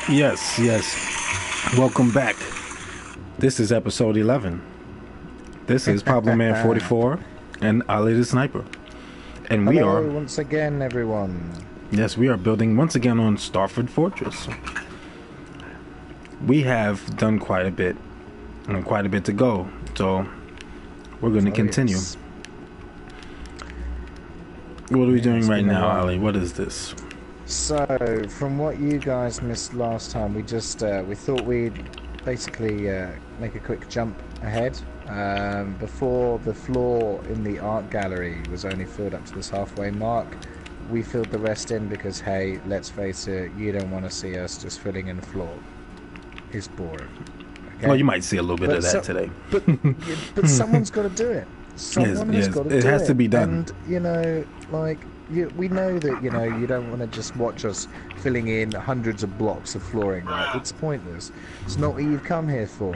Yes, yes. Welcome back. This is episode 11. This is Pablo Man 44 and Ali the Sniper. And we Hello, are once again, everyone. Yes, we are building once again on Starford Fortress. We have done quite a bit and quite a bit to go. So we're going to continue. Yes. What are we doing It's right been a now, while. Ali? What is this? So, from what you guys missed last time, we just we thought we'd basically make a quick jump ahead. Before the floor in the art gallery was only filled up to this halfway mark, we filled the rest in because, hey, let's face it, you don't want to see us just filling in the floor. It's boring. Okay? Well, you might see a little bit of that today. But someone's got to do it. Someone has got to do it. It has to be done. And, you know, like, we know that, you know, you don't want to just watch us filling in hundreds of blocks of flooring, right? It's pointless. It's not what you've come here for.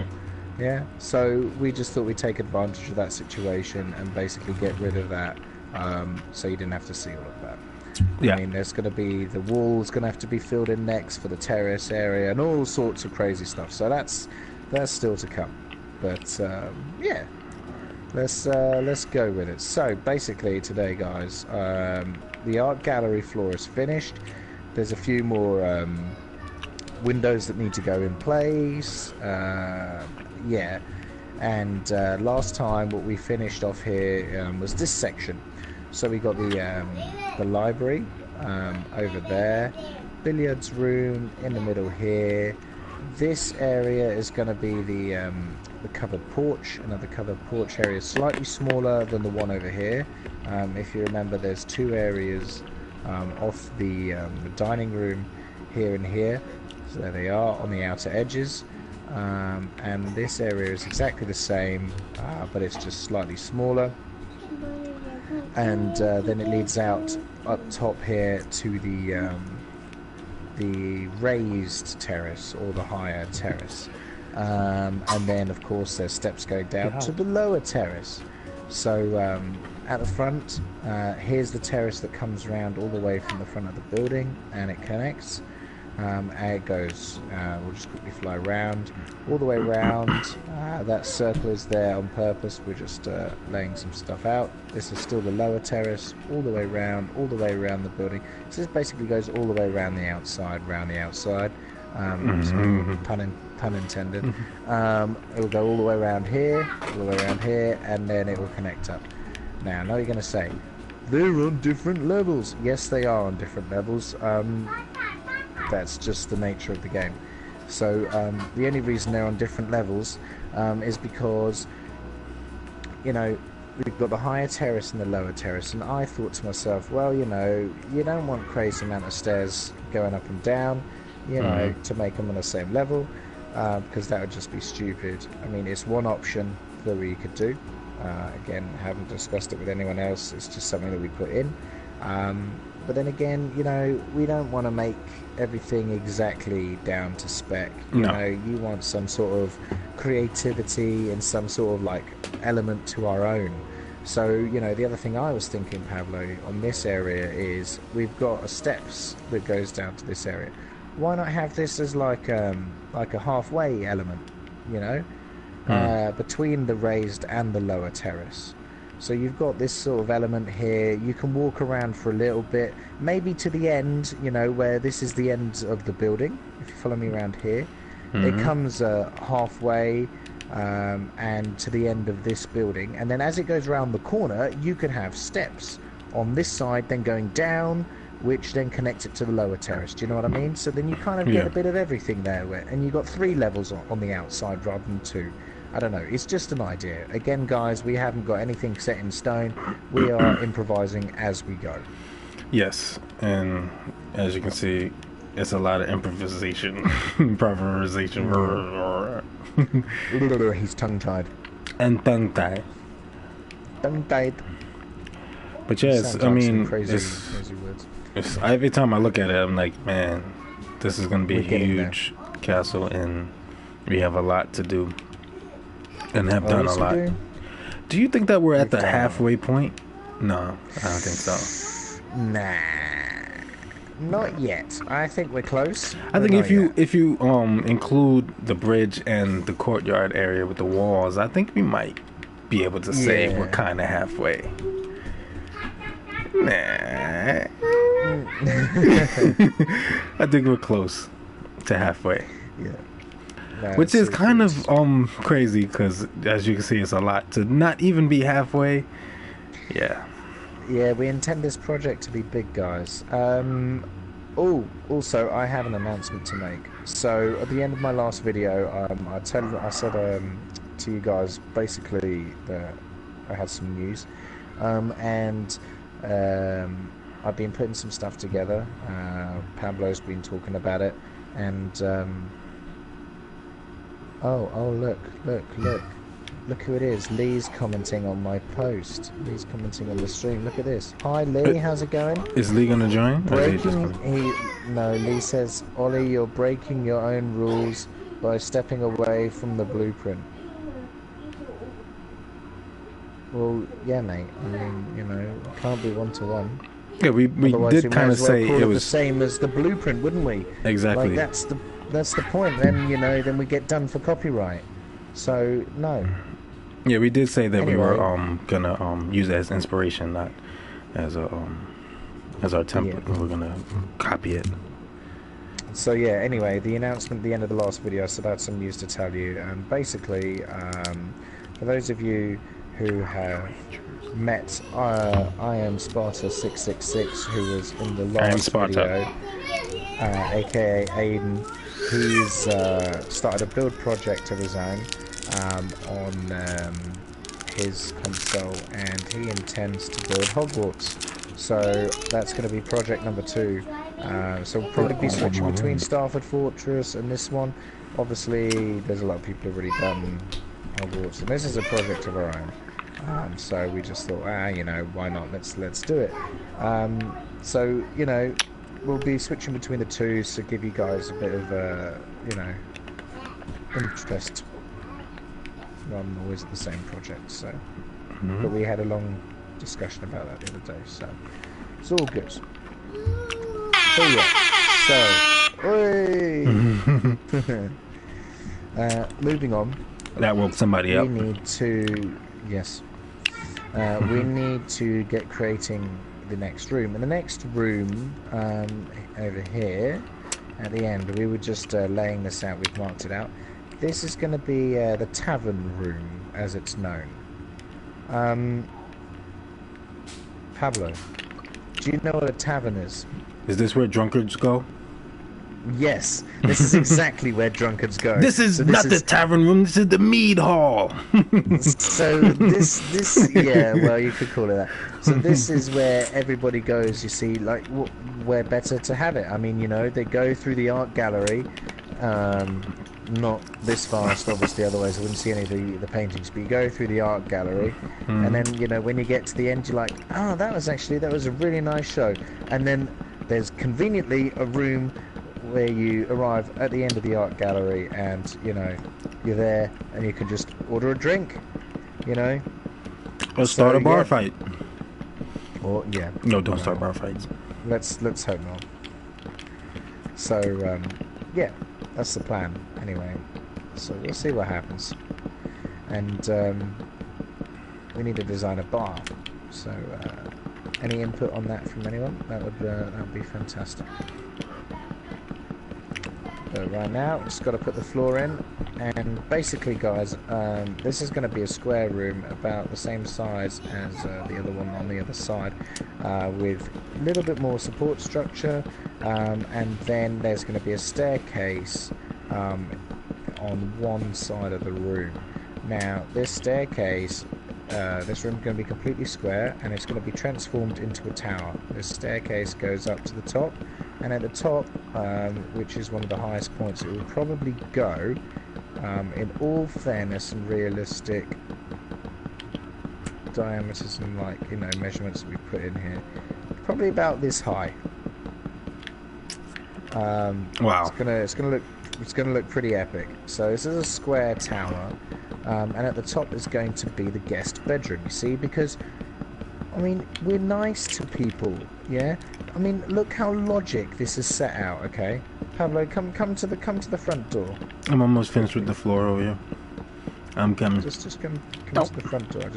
Yeah? So we just thought we'd take advantage of that situation and basically get rid of that, so you didn't have to see all of that. Yeah. I mean, there's going to be the wall's going to have to be filled in next for the terrace area and all sorts of crazy stuff. So that's still to come. But yeah, let's go with it. So basically today, guys, the art gallery floor is finished. There's a few more windows that need to go in place. Yeah, and last time what we finished off here was this section. So we got the library over there, billiards room in the middle here. This area is going to be the covered porch. Another covered porch area, slightly smaller than the one over here. If you remember, there's two areas off the dining room here and here. So there they are on the outer edges. And this area is exactly the same, but it's just slightly smaller. And then it leads out up top here to the raised terrace or the higher terrace, and then of course there's steps going down to the lower terrace. So at the front, here's the terrace that comes around all the way from the front of the building, and it connects. And it goes, we'll just quickly fly around, all the way around. That circle is there on purpose. We're just laying some stuff out. This is still the lower terrace, all the way around the building. So this basically goes all the way around the outside, so pun intended. It will go all the way around here, and then it will connect up. Now, I know you're going to say, they're on different levels. Yes, they are on different levels. That's just the nature of the game. So the only reason they're on different levels is because, you know, we've got the higher terrace and the lower terrace, and I thought to myself, well, you know, you don't want crazy amount of stairs going up and down, you know, to make them on the same level, because that would just be stupid. I mean, it's one option that we could do. Again, haven't discussed it with anyone else. It's just something that we put in. But then again, you know, we don't want to make everything exactly down to spec. You know, you want some sort of creativity and some sort of like element to our own. So, you know, the other thing I was thinking, Pablo, on this area is we've got a steps that goes down to this area. Why not have this as like a halfway element, you know, between the raised and the lower terrace? So you've got this sort of element here. You can walk around for a little bit, maybe to the end, you know, where this is the end of the building. If you follow me around here, it comes halfway and to the end of this building. And then as it goes around the corner, you could have steps on this side, then going down, which then connects it to the lower terrace. Do you know what I mean? So then you kind of get a bit of everything there. And you've got 3 levels on the outside rather than 2. I don't know, it's just an idea. Again, guys, we haven't got anything set in stone. We are improvising as we go. Yes, and as you can see, It's a lot of improvisation, improvisation. He's tongue-tied. And tongue-tied. Tongue-tied. But yes, Sounds I like mean, some crazy words. Every time I look at it, I'm like, man, this is going to be We're a getting huge castle, and we have a lot to do, and have done a lot. Do you think that we're at the halfway point? No, I don't think so. Nah, not yet. I think we're close. I think if you include the bridge and the courtyard area with the walls, I think we might be able to say we're kind of halfway. Nah. I think we're close to halfway. Yeah. No, which is kind of crazy because, as you can see, it's a lot to not even be halfway. Yeah. Yeah, we intend this project to be big, guys. Also, I have an announcement to make. So, at the end of my last video, I said to you guys basically that I had some news, and I've been putting some stuff together. Pablo's been talking about it, and oh, look who it is. Lee's commenting on my post. Lee's commenting on the stream. Look at this. Hi Lee, how's it going? Is Lee gonna join? No, Lee says, Ollie, you're breaking your own rules by stepping away from the blueprint. Well, yeah, mate. I mean, you know, it can't be 1-to-1. Yeah, we did kind of say it was the same as the blueprint, wouldn't we? Exactly. Like that's the point. Then then we get done for copyright. So no. Yeah, we did say that we were gonna use it as inspiration, not as a as our template. Yeah. We're gonna copy it. So yeah. Anyway, the announcement at the end of the last video, I said I had some news to tell you, and basically, for those of you who have met I am Sparta 666, who was in the last video, aka Aiden. He's started a build project of his own on his console, and he intends to build Hogwarts. So that's going to be project number 2. So we'll probably be switching between Starford Fortress and this one. Obviously, there's a lot of people who've already done Hogwarts, and this is a project of our own. So we just thought, you know, why not? Let's do it. So you know, we'll be switching between the two to give you guys a bit of you know, interest rather than always the same project. So, but we had a long discussion about that the other day, so it's all good. So yeah. Moving on. That woke somebody up. We need to we need to get creating the next room, and the next room over here at the end, we were just laying this out. We've marked it out. This is going to be the tavern room, as it's known. Pablo, do you know what a tavern is? Is this where drunkards go? Yes, this is exactly where drunkards go. This is the tavern room, this is the mead hall. So this yeah, well, you could call it that. So this is where everybody goes, you see, like, where better to have it. I mean, you know, they go through the art gallery, not this fast, obviously, otherwise I wouldn't see any of the paintings, but you go through the art gallery, and then, you know, when you get to the end, you're like, oh, that was a really nice show. And then there's conveniently a room where you arrive at the end of the art gallery, and you know, you're there and you can just order a drink, you know, or start a bar fight. Or yeah, no, don't start bar fights. Let's hope not. So yeah, that's the plan anyway, so we'll see what happens. And we need to design a bar, so any input on that from anyone, that would be fantastic. Right now, just got to put the floor in, and basically, guys, this is going to be a square room about the same size as the other one on the other side, with a little bit more support structure, and then there's going to be a staircase on one side of the room. Now, this staircase, this room is going to be completely square, and it's going to be transformed into a tower. This staircase goes up to the top, and at the top which is one of the highest points. It will probably go, in all fairness and realistic diameters and measurements that we put in here, probably about this high. Wow. It's gonna look pretty epic. So this is a square tower, and at the top is going to be the guest bedroom. You see, because I mean, we're nice to people, yeah. I mean, look how logic this is set out. Okay, Pablo, come to the front door. I'm almost finished with the floor over here. I'm coming. Just come to the front door.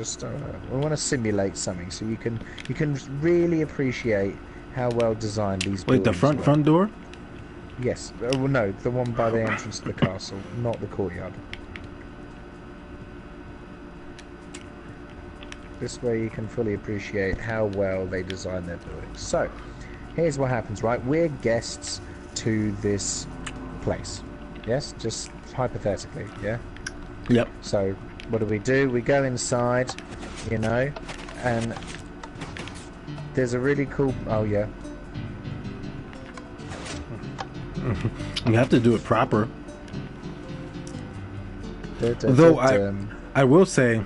We want to simulate something so you can really appreciate how well designed these. Wait, the front door? Yes. Well, no, the one by the entrance to the castle, not the courtyard. This way you can fully appreciate how well they design their buildings. So, here's what happens, right? We're guests to this place. Yes? Just hypothetically, yeah? Yep. So, what do? We go inside, you know, and there's a really cool... Oh, yeah. You have to do it proper. Though I will say,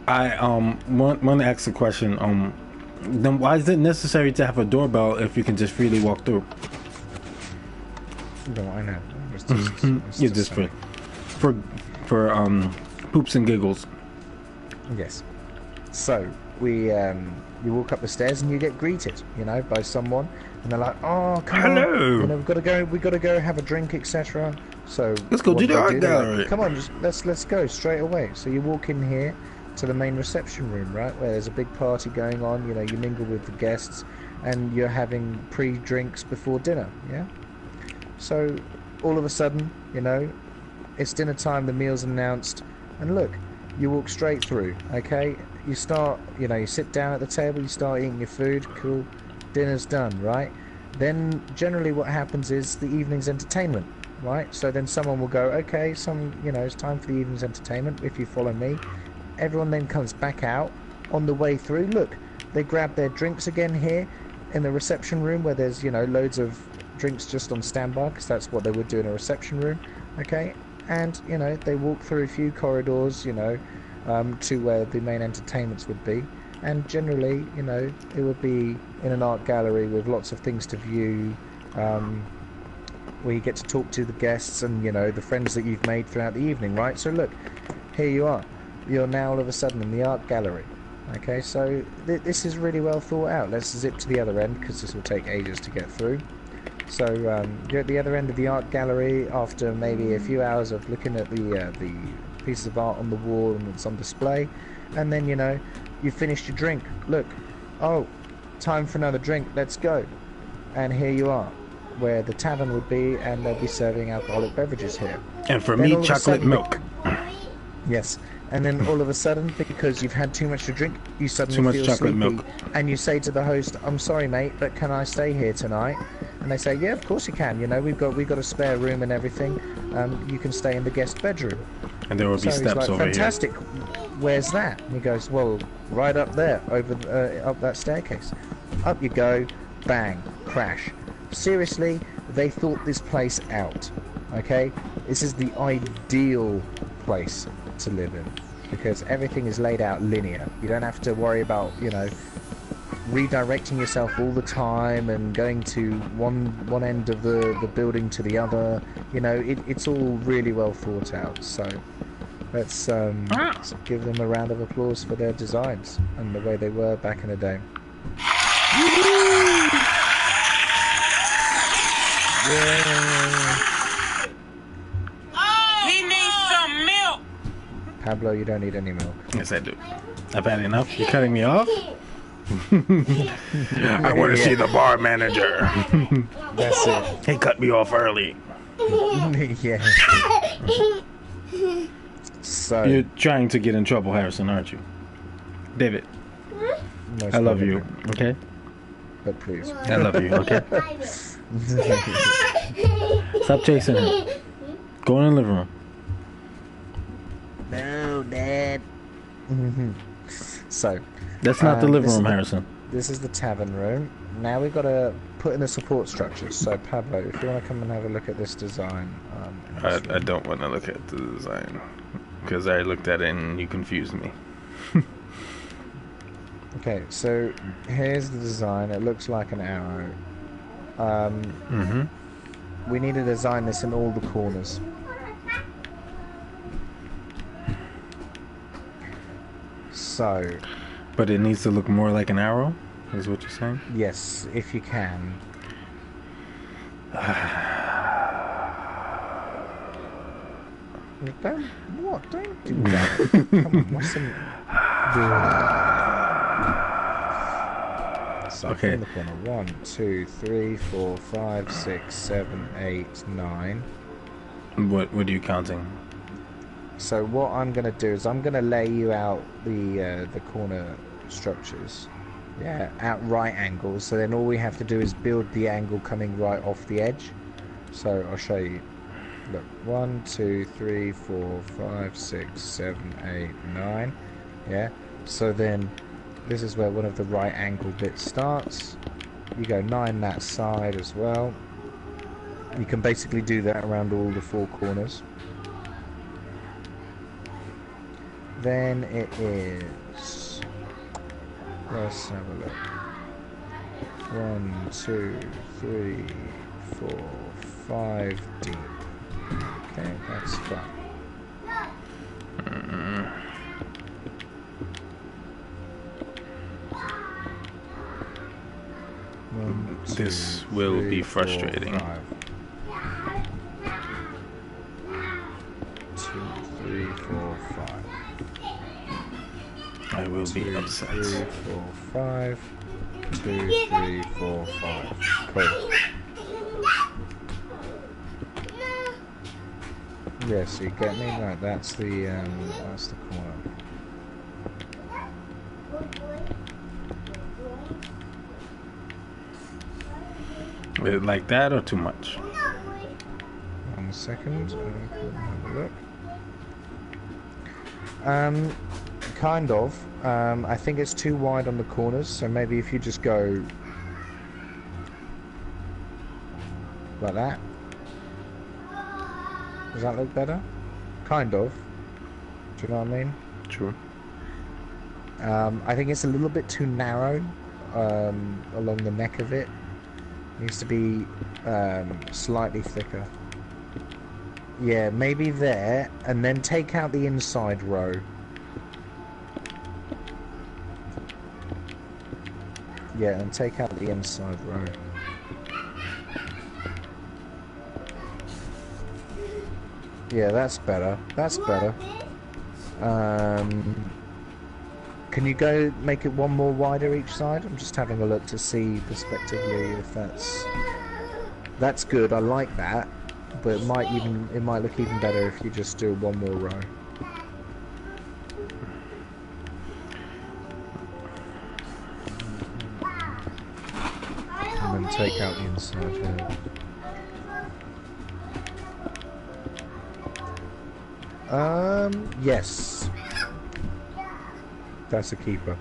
I want to ask a question. Then why is it necessary to have a doorbell if you can just freely walk through? No, I know. It's just for poops and giggles. Yes. So you walk up the stairs and you get greeted, you know, by someone, and they're like, "Oh, come Hello. on, you know, we've got to go have a drink, etc." So let's go to the art gallery. Like, come on, let's go straight away. So you walk in here to the main reception room, right, where there's a big party going on. You know, you mingle with the guests, and you're having pre-drinks before dinner. Yeah. So all of a sudden, you know, it's dinner time. The meal's announced, and look, you walk straight through. Okay, you start, you know, you sit down at the table, you start eating your food. Cool, dinner's done, right? Then generally what happens is the evening's entertainment, right? So then someone will go, okay, you know, it's time for the evening's entertainment. If you follow me, everyone then comes back out. On the way through, look, they grab their drinks again here in the reception room, where there's, you know, loads of drinks just on standby, because that's what they would do in a reception room. Okay, and you know, they walk through a few corridors, you know, to where the main entertainments would be, and generally, you know, it would be in an art gallery with lots of things to view, where you get to talk to the guests and, you know, the friends that you've made throughout the evening, right? So look, here you are, you're now all of a sudden in the art gallery. Okay, so this is really well thought out. Let's zip to the other end, because this will take ages to get through. So you're at the other end of the art gallery after maybe a few hours of looking at the pieces of art on the wall and it's on display, and then, you know, you finished your drink. Look, oh, time for another drink, let's go. And here you are, where the tavern would be, and they'll be serving alcoholic beverages here. And for me, chocolate milk. Yes. And then all of a sudden, because you've had too much to drink, you suddenly feel sleepy, milk. And you say to the host, "I'm sorry, mate, but can I stay here tonight?" And they say, "Yeah, of course you can. You know, we've got a spare room and everything. You can stay in the guest bedroom." And there will be steps like, over fantastic. here. Where's that? And he goes, "Well, right up there, over up that staircase." Up you go, bang, crash. Seriously, they thought this place out. Okay, this is the ideal place to live in, because everything is laid out linear. You don't have to worry about, you know, redirecting yourself all the time and going to one end of the building to the other. You know, it's all really well thought out. So let's give them a round of applause for their designs and the way they were back in the day. Yeah. Pablo, you don't need any milk. Yes, I do. I've had enough. You're cutting me off? I want to see the bar manager. That's it. He cut me off early. Yeah. So you're trying to get in trouble, Harrison, aren't you? David, I love you, okay? But please. I love you, okay? Stop chasing him. Go in the living room. No, Dad. So that's not the living room, Harrison. This is the tavern room. Now we've got to put in the support structures. So Pablo, if you want to come and have a look at this design. I don't want to look at the design because I looked at it and you confused me. Okay, so here's the design. It looks like an arrow. We need to design this in all the corners. So... But it needs to look more like an arrow, is what you're saying? Yes, if you can. Don't do that. Come on, what's the... So Okay. in the corner. 1, 2, 3, 4, 5, 6, 7, 8, 9. What are you counting? So what I'm going to do is I'm going to lay you out the corner structures, yeah, at right angles. So then all we have to do is build the angle coming right off the edge. So I'll show you. Look, 1, 2, 3, 4, 5, 6, 7, 8, 9. Yeah. So then this is where one of the right angle bits starts. You go 9 that side as well. You can basically do that around all the 4 corners. Then it is... Let's have a look. 1, 2, 3, 4, 5 deep. Okay, that's fine. This will be frustrating. 4, 5. 2, 3, 4, 5. I will be 2, upset. 3, 4, 5. 2, 3, 4, 5. Cool. Yeah, so you get me? Right, that's the corner. Like that or too much? 1 second. Have a look. Kind of. I think it's too wide on the corners, so maybe if you just go like that. Does that look better? Kind of. Do you know what I mean? True. I think it's a little bit too narrow along the neck of it. Needs to be slightly thicker. Yeah, maybe there, and then take out the inside row. Yeah, and take out the inside row. Yeah, that's better. That's better. Can you go make it one more wider each side? I'm just having a look to see perspectively if that's good. I like that, but it might look even better if you just do one more row. And then take out the inside here. Yes. That's a keeper.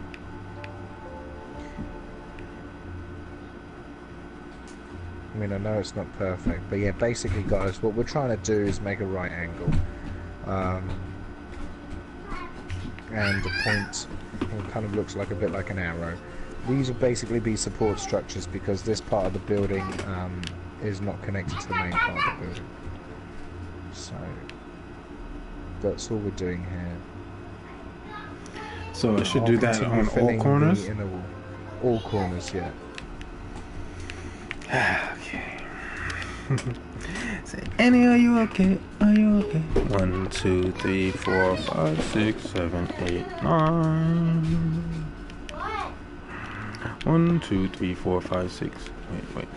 I mean, I know it's not perfect, but yeah, basically, guys, what we're trying to do is make a right angle. And the point kind of looks like a bit like an arrow. These will basically be support structures because this part of the building is not connected to the main part of the building. So that's all we're doing here. So I should do that on all corners? All corners, yeah. Okay. Say, Annie, are you okay? Are you okay? 1, 2, 3, 4, 5, 6, 7, 8, 9. 1, 2, 3, 4, 5, 6. Wait.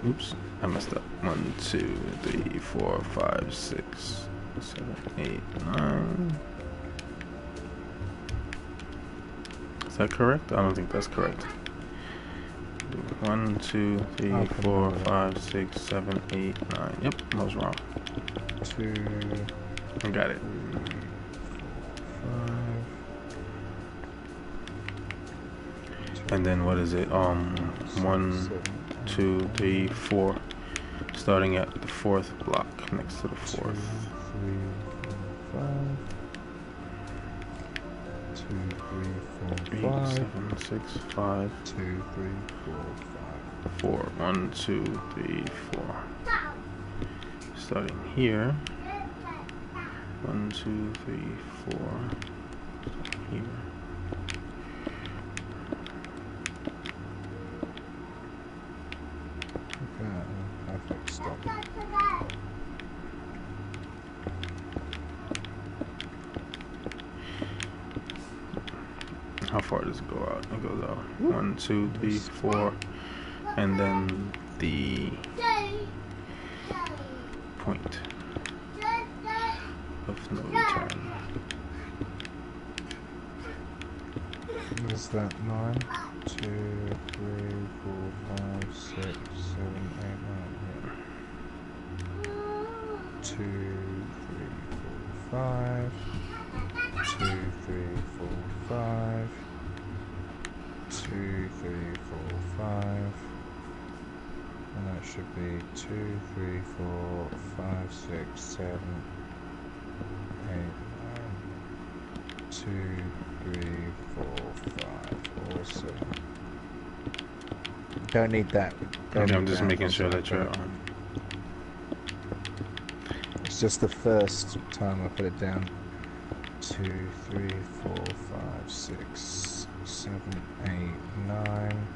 Oops, I messed up. 1, 2, 3, 4, 5, 6, 7, 8, 9. Is that correct? I don't think that's correct. 1, 2, 3, 4, 5, 6, 7, 8, 9. Yep, I was wrong. 2. I got it. 5. 2, And then what is it? 1, 2, 3, 4. Starting at the 4th block next to the 4th. 2, 3, 4, 5. 2, 3, 4, 5. 7, 6, 5. 2, 3, 4, 5. 4. 1, 2, 3, 4. Starting here. 1, 2, 3, 4. Starting here. Perfect stop. How far does it go out? It goes out 1, 2, 3, 4, and then the point of no return. Is that 9? 2, 3, 4, 5, 6, 7, 8, 9. 2, 3, 4, 5. 2, 3, 4, 5. 2, 3, 4, 5. And that should be 2, 3, 4, 5, 6, 7, 8, 9. 2, 3, 4, 5. Awesome. Don't need that. Okay, I'm just making sure that you're on. It's just the first time I put it down. 2, 3, 4, 5, 6, 7, 8, 9.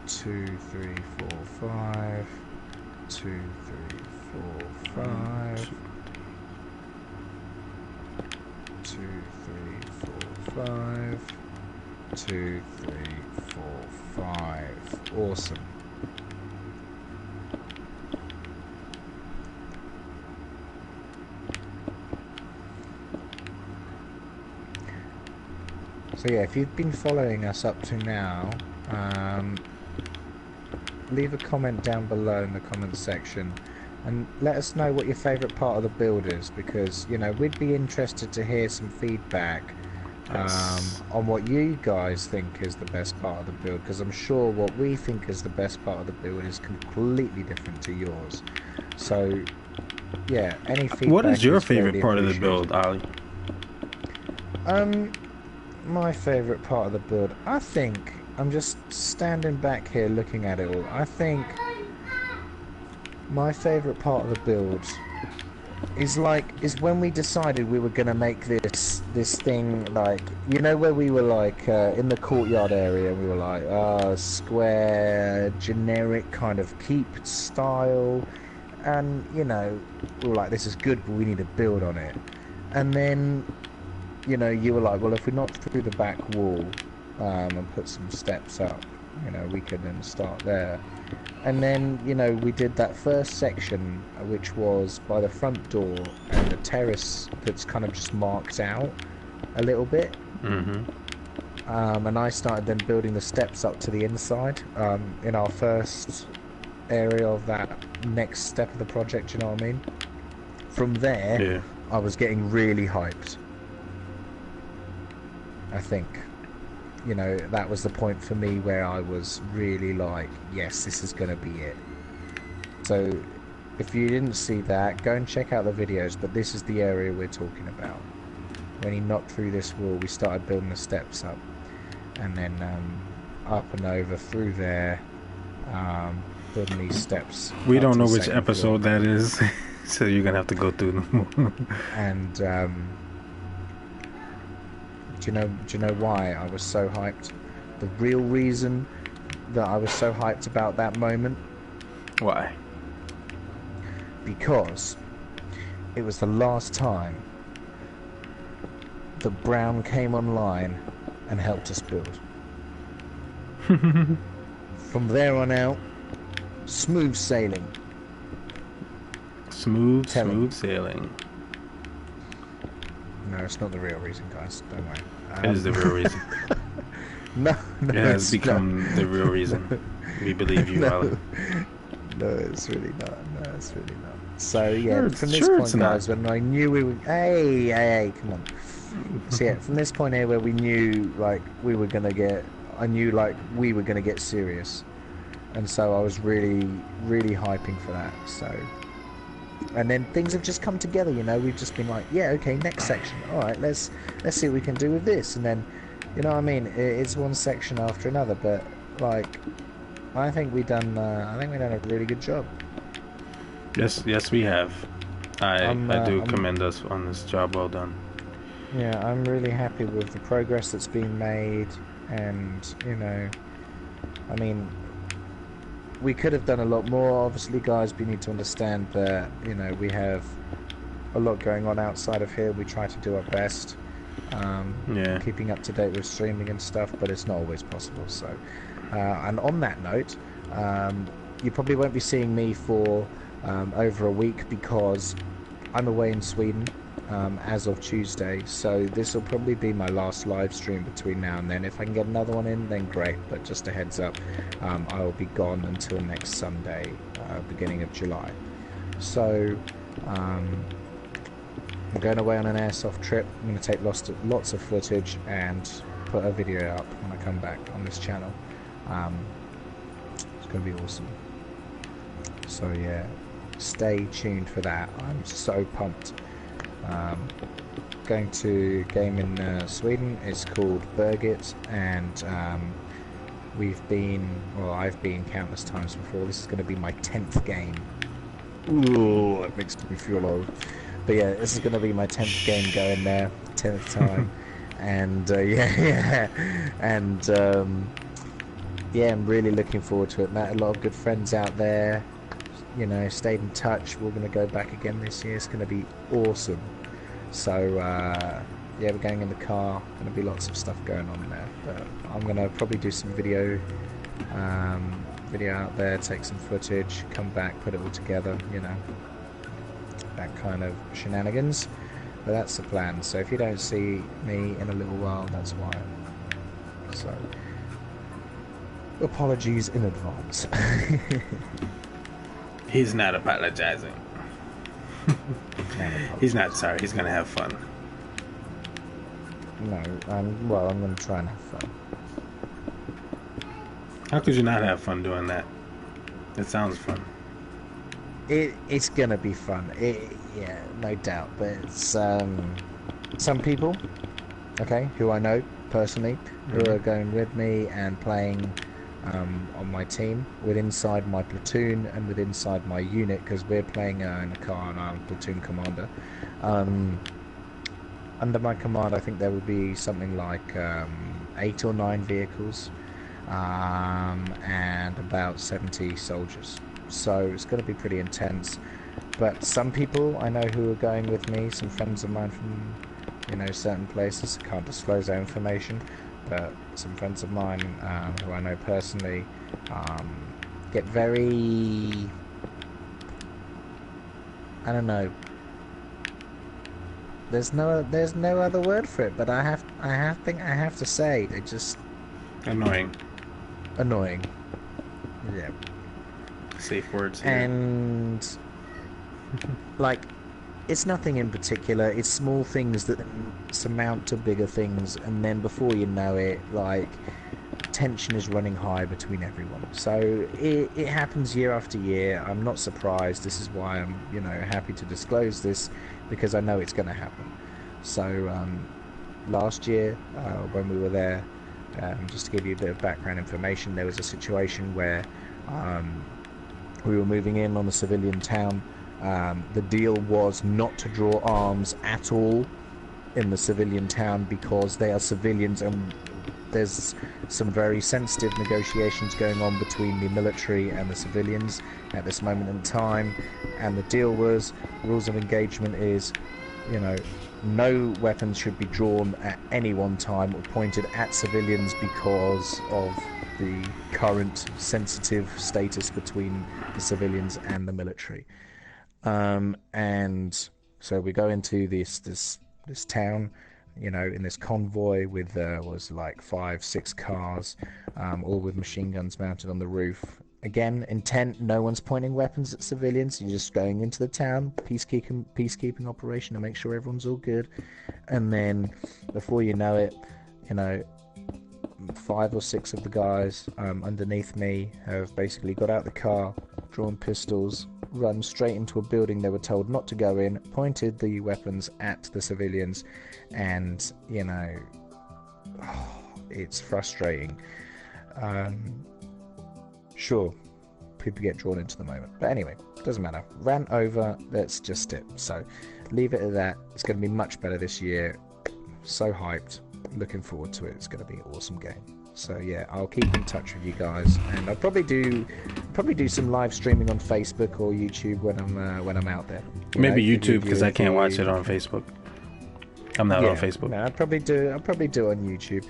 2, 3, 4, 5. 2, 3, 4, 5. 2, 3, 4, 5. 2, 3, 4, 5. Awesome. So yeah, if you've been following us up to now, leave a comment down below in the comments section and let us know what your favourite part of the build is, because, you know, we'd be interested to hear some feedback on what you guys think is the best part of the build, because I'm sure what we think is the best part of the build is completely different to yours. So yeah, any feedback. What is your favorite part of the build, Ali? My favourite part of the build, I think, I'm just standing back here looking at it all, I think my favourite part of the build is when we decided we were going to make this thing, like, you know, where we were like in the courtyard area, we were like square, generic kind of keep style, and, you know, we were like, this is good, but we need to build on it. And then, you know, you were like, well, if we knock through the back wall and put some steps up, you know, we could then start there. And then, you know, we did that first section, which was by the front door and the terrace that's kind of just marked out a little bit. And I started then building the steps up to the inside in our first area of that next step of the project, you know what I mean? From there, yeah, I was getting really hyped. I think, you know, that was the point for me where I was really like, yes, this is going to be it. So if you didn't see that, go and check out the videos, but this is the area we're talking about. When he knocked through this wall, we started building the steps up, and then up and over through there, building these steps. We don't know which episode that is, so you're going to have to go through them. And do you know why I was so hyped? The real reason that I was so hyped about that moment? Why? Because it was the last time that Brown came online and helped us build. From there on out, smooth sailing. Smooth sailing. No, it's not the real reason, guys. Don't worry. It is the real reason. No, it has become the real reason. We believe you, Alan. No, it's really not. No, it's really not. So yeah, from this point, guys, when I knew we were, hey, come on. So yeah, from this point here where we knew like we were gonna get, I knew like we were gonna get serious, and so I was really, really hyping for that. So, and then things have just come together. You know, we've just been like, yeah, okay, next section. All right, let's see what we can do with this, and then, you know what I mean? It's one section after another, but like, I think we done. I think we done a really good job. Yes, we have. I do I'm commend us on this job. Well done. Yeah, I'm really happy with the progress that's been made, and you know, I mean, we could have done a lot more. Obviously, guys, we need to understand that you know we have a lot going on outside of here. We try to do our best, Yeah. keeping up to date with streaming and stuff, but it's not always possible. So, and on that note, you probably won't be seeing me for over a week because I'm away in Sweden as of Tuesday, so this will probably be my last live stream between now and then. If I can get another one in, then great, but just a heads up, I will be gone until next Sunday, beginning of July. So I'm going away on an airsoft trip. I'm going to take lots of footage and put a video up when I come back on this channel. It's going to be awesome. So yeah, stay tuned for that. I'm so pumped. Going to a game in Sweden. It's called Birgit, and I've been countless times before. This is going to be my 10th game. Ooh, it makes me feel old. But yeah, this is going to be my 10th game going there, 10th time, and yeah, and yeah, I'm really looking forward to it. Met a lot of good friends out there. You know, stayed in touch. We're going to go back again this year. It's going to be awesome. So yeah, we're going in the car. Going to be lots of stuff going on there. But I'm going to probably do some video out there, take some footage, come back, put it all together. You know, that kind of shenanigans. But that's the plan. So if you don't see me in a little while, that's why. So apologies in advance. He's not apologizing. He's not sorry. He's gonna have fun. No, I'm going to try and have fun. How could you not have fun doing that? It sounds fun. It's going to be fun. Yeah, no doubt. But it's some people, okay, who I know personally, who are going with me and playing on my team, with inside my platoon and with inside my unit, because we're playing in a car and I'm platoon commander. Under my command, I think there will be something like 8 or 9 vehicles and about 70 soldiers. So it's going to be pretty intense. But some people I know who are going with me, some friends of mine from, you know, certain places. I can't disclose their information, but some friends of mine who I know personally get very, I don't know. There's no other word for it, but I have to say they just Annoying. Yeah. Safe words here. And like, it's nothing in particular. It's small things that surmount to bigger things, and then before you know it, like, tension is running high between everyone. So it happens year after year. I'm not surprised. This is why I'm, you know, happy to disclose this, because I know it's going to happen. So last year, when we were there, just to give you a bit of background information, there was a situation where we were moving in on a civilian town. The deal was not to draw arms at all in the civilian town because they are civilians, and there's some very sensitive negotiations going on between the military and the civilians at this moment in time. And the deal was, rules of engagement is, you know, no weapons should be drawn at any one time or pointed at civilians because of the current sensitive status between the civilians and the military. And so we go into this town, you know, in this convoy with was like 5-6 cars, all with machine guns mounted on the roof. Again, intent, no one's pointing weapons at civilians. You're just going into the town, peacekeeping operation to make sure everyone's all good. And then, before you know it, 5 or 6 of the guys underneath me have basically got out the car, drawn pistols, run straight into a building they were told not to go in, pointed the weapons at the civilians, and, it's frustrating. Sure, people get drawn into the moment. But anyway, doesn't matter. Ran over, that's just it. So, leave it at that. It's going to be much better this year. So hyped. Looking forward to it. It's going to be an awesome game. So yeah, I'll keep in touch with you guys, and I'll probably do some live streaming on Facebook or YouTube when I'm out there. Maybe YouTube, because I can't watch it on Facebook. I'm not on Facebook. No, I'll probably do it on YouTube.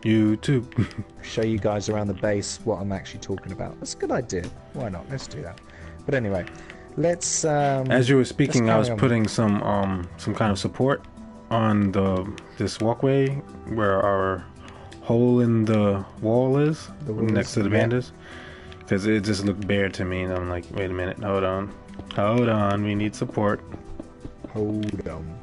YouTube. Show you guys around the base what I'm actually talking about. That's a good idea. Why not? Let's do that. But anyway, let's. As you were speaking, I was putting some kind of support on this walkway where our hole in the wall is, next to the bandas, because it just looked bare to me, and I'm like, wait a minute, hold on, we need support. Hold on.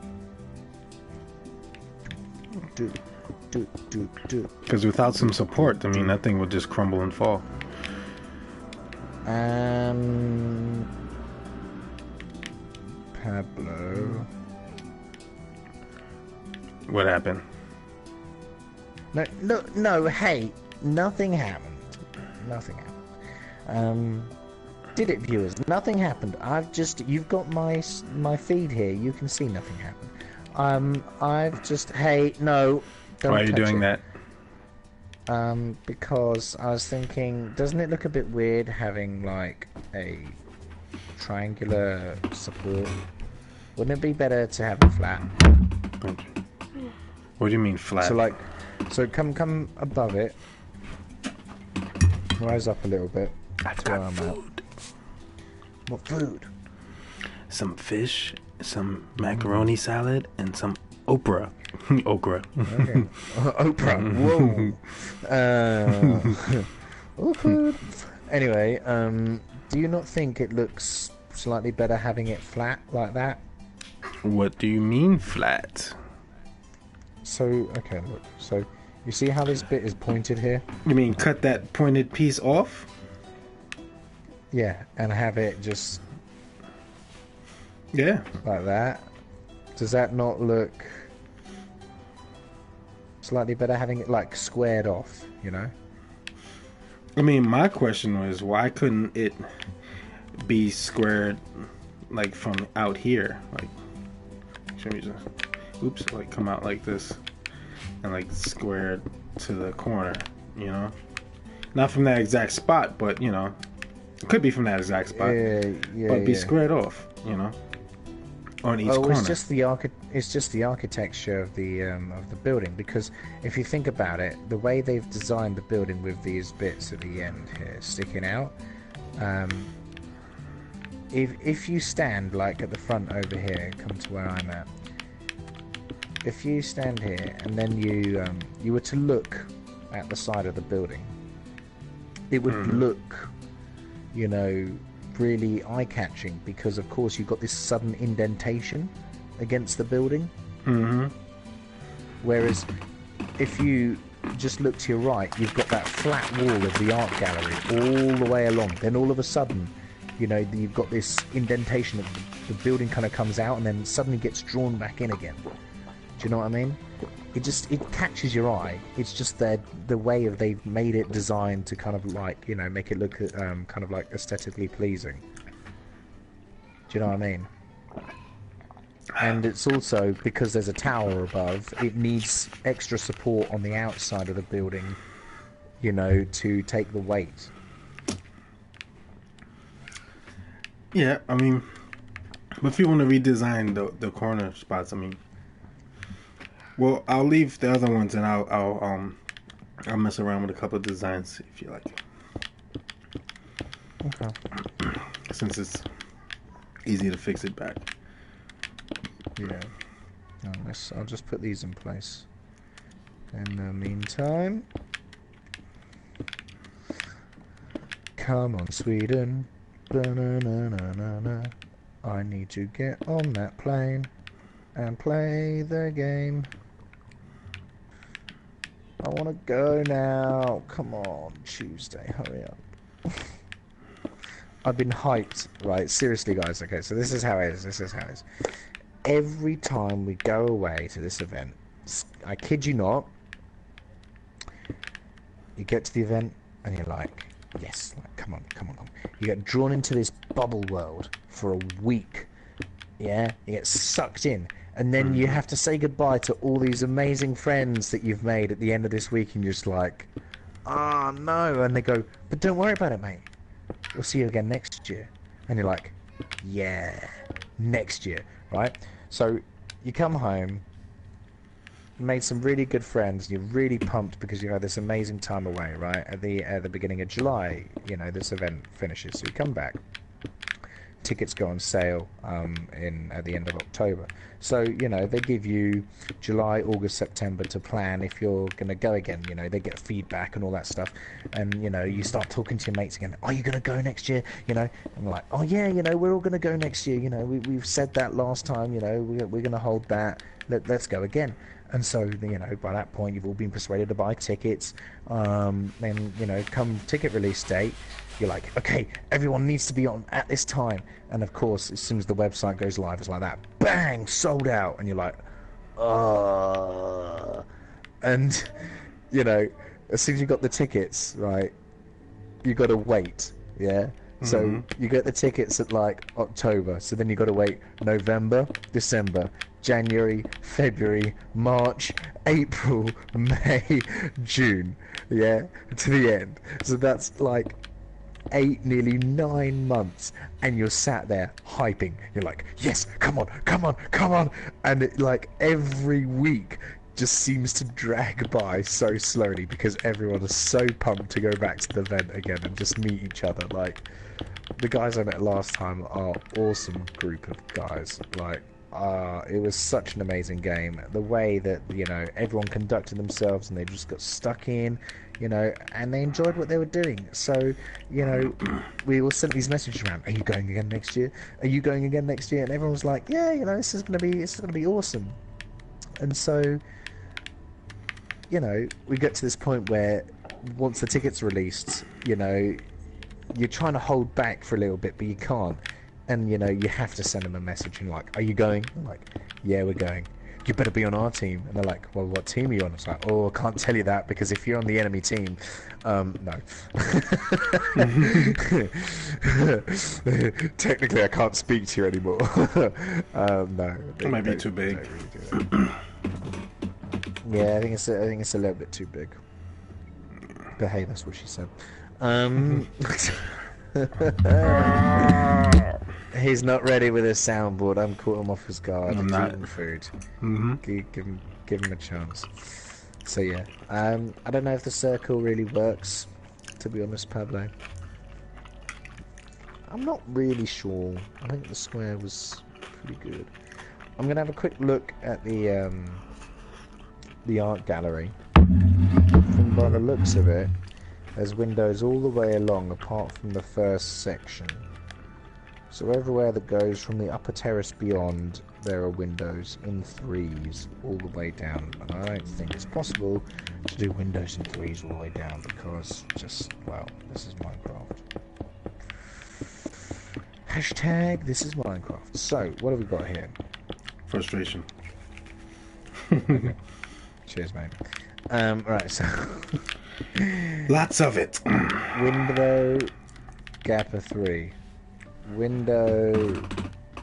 Because without some support, I mean, that thing would just crumble and fall. Pablo. What happened? No, hey, nothing happened. Did it, viewers? Nothing happened. You've got my feed here. You can see nothing happened. Hey, no. Don't Why are you doing that? Because I was thinking, doesn't it look a bit weird having like a triangular support? Wouldn't it be better to have it flat? What do you mean flat? So come above it. Rise up a little bit. I've got food. What food? Some fish, some macaroni salad, and some okra. Okra. Okay. Oprah. Whoa. Food. Anyway, do you not think it looks slightly better having it flat like that? What do you mean flat? So, okay, look. So, you see how this bit is pointed here? You mean cut that pointed piece off? Yeah, and have it just... Yeah. Like that. Does that not look slightly better having it, like, squared off, I mean, my question was, why couldn't it be squared, like, from out here? Like, should we just... Oops, like come out like this and like squared to the corner, not from that exact spot, but it could be from that exact spot, but be squared off, on each corner. It's just the architecture of the building, because if you think about it, the way they've designed the building with these bits at the end here sticking out, if you stand like at the front over here, come to where I'm at. If you stand here and then you were to look at the side of the building, it would look, really eye-catching, because of course you've got this sudden indentation against the building. Whereas if you just look to your right, you've got that flat wall of the art gallery all the way along. Then all of a sudden, you've got this indentation of the building kind of comes out and then suddenly gets drawn back in again. Do you know what I mean? It catches your eye. It's just the way they've made it designed to kind of like, make it look kind of like aesthetically pleasing. Do you know what I mean? And it's also, because there's a tower above, it needs extra support on the outside of the building, to take the weight. Yeah, I mean, but if you want to redesign the corner spots, I mean... Well, I'll leave the other ones, and I'll mess around with a couple of designs if you like. Okay. Since it's easy to fix it back. Yeah. I'll just put these in place. In the meantime, Come on, Sweden. Ba-na-na-na-na-na. I need to get on that plane and play the game. I want to go now. Come on, Tuesday, hurry up. I've been hyped, right? Seriously, guys. Okay, so this is how it is. This is how it is. Every time we go away to this event, I kid you not, you get to the event and you're like, yes, like, come on, come on, come on. You get drawn into this bubble world for a week. Yeah, you get sucked in. And then you have to say goodbye to all these amazing friends that you've made at the end of this week, and you're just like, oh no. And they go, but don't worry about it, mate. We'll see you again next year. And you're like, yeah, next year, right? So you come home, made some really good friends, you're really pumped because you had this amazing time away, right? At the beginning of July, you know, this event finishes. So you come back. Tickets go on sale at the end of October. So, you know, they give you July, August, September to plan if you're going to go again. You know, they get feedback and all that stuff. And, you know, you start talking to your mates again. Are you going to go next year? You know, and we're like, oh, yeah, you know, we're all going to go next year. You know, we've said that last time, you know, we're going to hold that. Let's go again. And so, you know, by that point, you've all been persuaded to buy tickets. Then, you know, come ticket release date, you're like, okay, everyone needs to be on at this time. And of course, as soon as the website goes live, it's like that, bang, sold out. And you're like, and, you know, as soon as you got the tickets, right, you got to wait, yeah? So you get the tickets at like October, so then you got to wait November, December, January, February, March, April, May, June, yeah, to the end. So that's like 8, nearly 9 months, and you're sat there hyping. You're like, yes, come on, come on, come on. And it, like, every week just seems to drag by so slowly because everyone is so pumped to go back to the event again and just meet each other. Like, the guys I met last time are awesome group of guys. Like, it was such an amazing game. The way that, you know, everyone conducted themselves and they just got stuck in, you know, and they enjoyed what they were doing. So, you know, we all sent these messages around, are you going again next year? Are you going again next year? And everyone was like, yeah, you know, this is gonna be awesome. And so, you know, we get to this point where once the ticket's released, you know, you're trying to hold back for a little bit, but you can't. And, you know, you have to send them a message and like, are you going? I'm like, yeah, we're going. You better be on our team. And they're like, well, what team are you on? It's like, oh, I can't tell you that because if you're on the enemy team, no. Technically, I can't speak to you anymore. No. It might be too big. Yeah, I think it's a little bit too big. But hey, that's what she said. He's not ready with his soundboard. I'm caught him off his guard. I'm He's not. eating food. Give him a chance. So yeah, I don't know if the circle really works. To be honest, Pablo, I'm not really sure. I think the square was pretty good. I'm gonna have a quick look at the art gallery. And by the looks of it, there's windows all the way along apart from the first section. So everywhere that goes from the upper terrace beyond, there are windows in 3s all the way down. And I don't think it's possible to do windows in 3s all the way down because just, well, this is Minecraft. Hashtag this is Minecraft. So, what have we got here? Frustration. Okay. Cheers, mate. Right, so... Lots of it. Window, gap of 3. Window,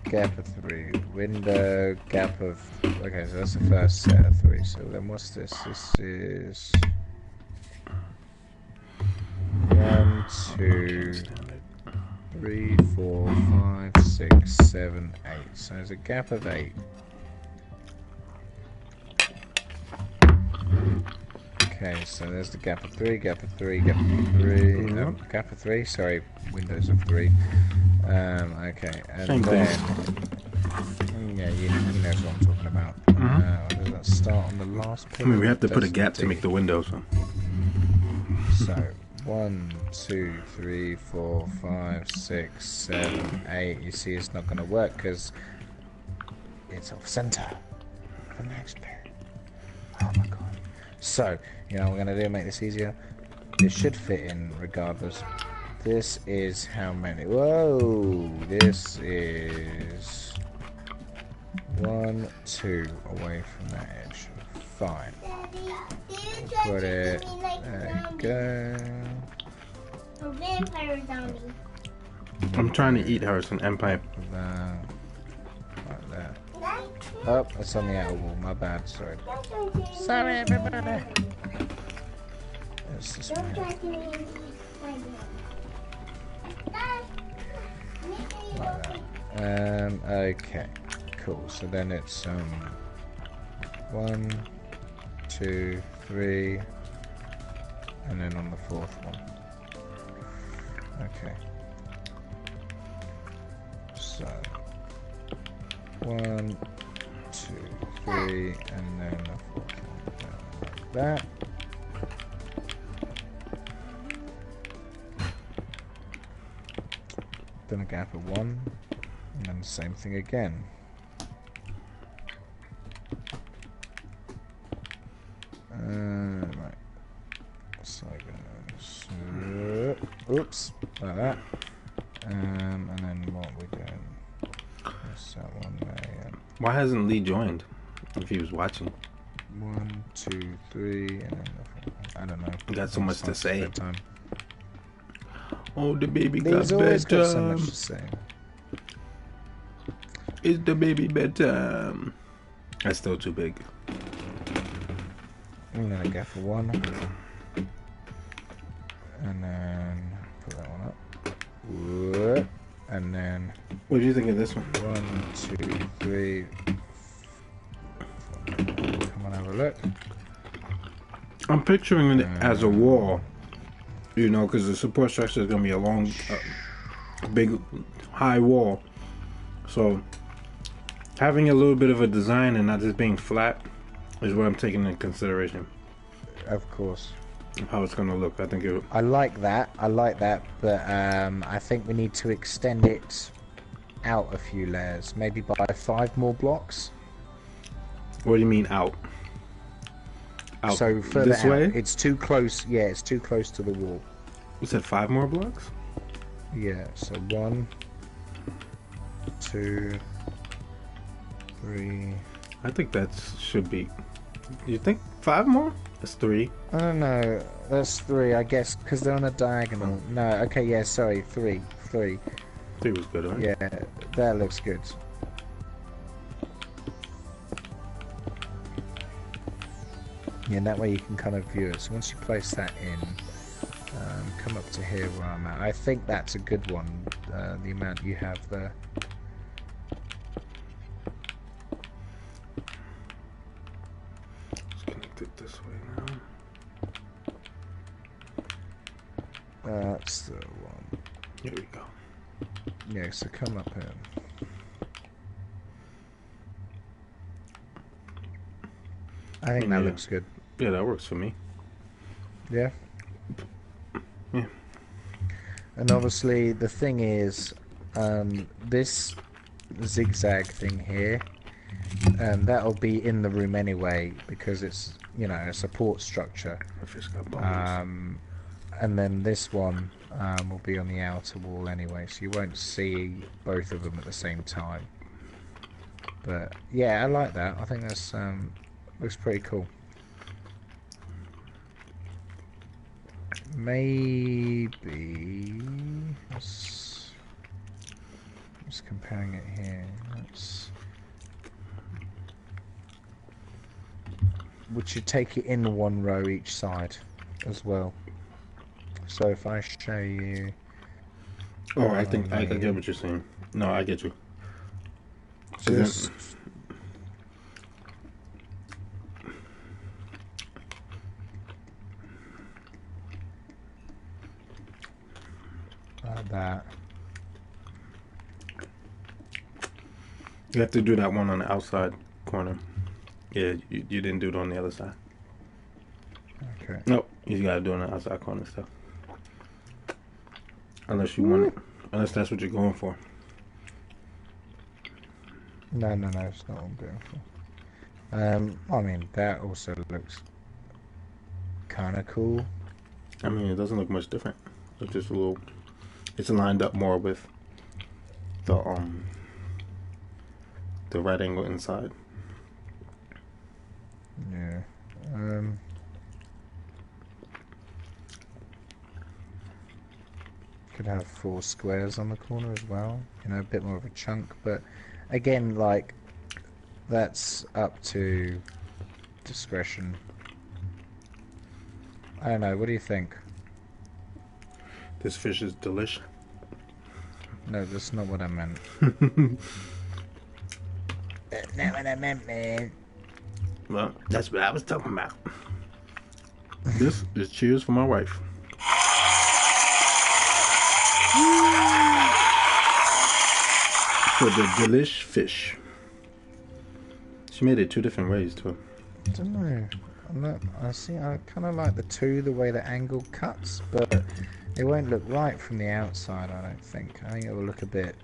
gap of 3. Window, gap of... Okay, so that's the first set of 3. So then what's this? This is... 1, 2, 3, 4, 5, 6, 7, 8. So there's a gap of 8. Okay, so there's the gap of 3, gap of 3, gap of 3, no, gap of 3, sorry, windows of 3. Okay, and then, yeah, you knows what I'm talking about. Does that start on the last page? I mean, we have to put a gap to make the windows. So, 1, 2, 3, 4, 5, 6, 7, 8. You see, it's not going to work because it's off center. The next bit. Oh my god. So, you know what we're going to do? Make this easier. This should fit in regardless. This is how many? Whoa! This is 1, 2 away from that edge. Fine. Put it. There you go. A vampire zombie. I'm trying to eat hers an empire. Like that. Oh, it's on the outer wall. My bad. Sorry. Sorry, everybody. It's this Don't way. try to eat Like that. Okay. Cool. So then it's 1, 2, 3, and then on the fourth one. Okay. So 1, 2, 3, and then the fourth one down like that. Then a gap of 1, and then the same thing again. Right. So oops, like that. And then what we're doing? That's that one there. Yeah. Why hasn't Lee joined? If he was watching. 1, 2, 3, and then the fourth one. I don't know. You got so much to say. Bedtime. Oh, the baby He's got always got so much bedtime. to say. It's the baby bedtime. That's still too big. And then a gap of 1. And then put that one up. Whoop. And then What do you think of this one? 1, 2, 3. Come on, have a look. I'm picturing it as a wall, you know, because the support structure is going to be a long, big, high wall. So having a little bit of a design and not just being flat is what I'm taking into consideration Of course. of how it's going to look. I think it. I like that, but I think we need to extend it out a few layers, maybe by 5 more blocks. What do you mean out? Out So further this out, way? it's too close. Yeah, it's too close to the wall. You said 5 more blocks? Yeah, so 1, 2, 3. I think that should be. You think 5 more? That's 3. I don't know. That's 3, I guess, because they're on a diagonal. No, okay, yeah, sorry, 3. 3 was good, right? Yeah, that looks good. Yeah, and that way you can kind of view it. So once you place that in, come up to here where I'm at. I think that's a good one, the amount you have there. Let's connect it this way now. That's the one. Here we go. Yeah, so come up here. I think that Yeah. looks good. Yeah, that works for me. Yeah? Yeah. And obviously the thing is, this zigzag thing here, that'll be in the room anyway because it's, you know, a support structure. My fish got bones. And then this one will be on the outer wall anyway, so you won't see both of them at the same time. But yeah, I like that. I think that's looks pretty cool. Maybe just comparing it here. We should take it in one row each side as well. So if I show you, Oh, I think I get what you're saying. No, I get you. just like that. You have to do that one on the outside corner. Yeah, you didn't do it on the other side. Okay. Nope, you gotta do it on the outside corner stuff. Unless you want it. Unless that's what you're going for. No, it's not what I'm going for. I mean, that also looks kind of cool. I mean, it doesn't look much different. It's just a little. It's lined up more with the right angle inside. Yeah. Could have 4 squares on the corner as well. You know, a bit more of a chunk, but again, like, that's up to discretion. I don't know, what do you think? This fish is delish. No, that's not what I meant. That's not what I meant, man. Well, that's what I was talking about. This is cheers for my wife. For the delish fish. She made it 2 different ways too. I don't know. I kind of like the way the angle cuts, but it won't look right from the outside, I don't think. I think it will look a bit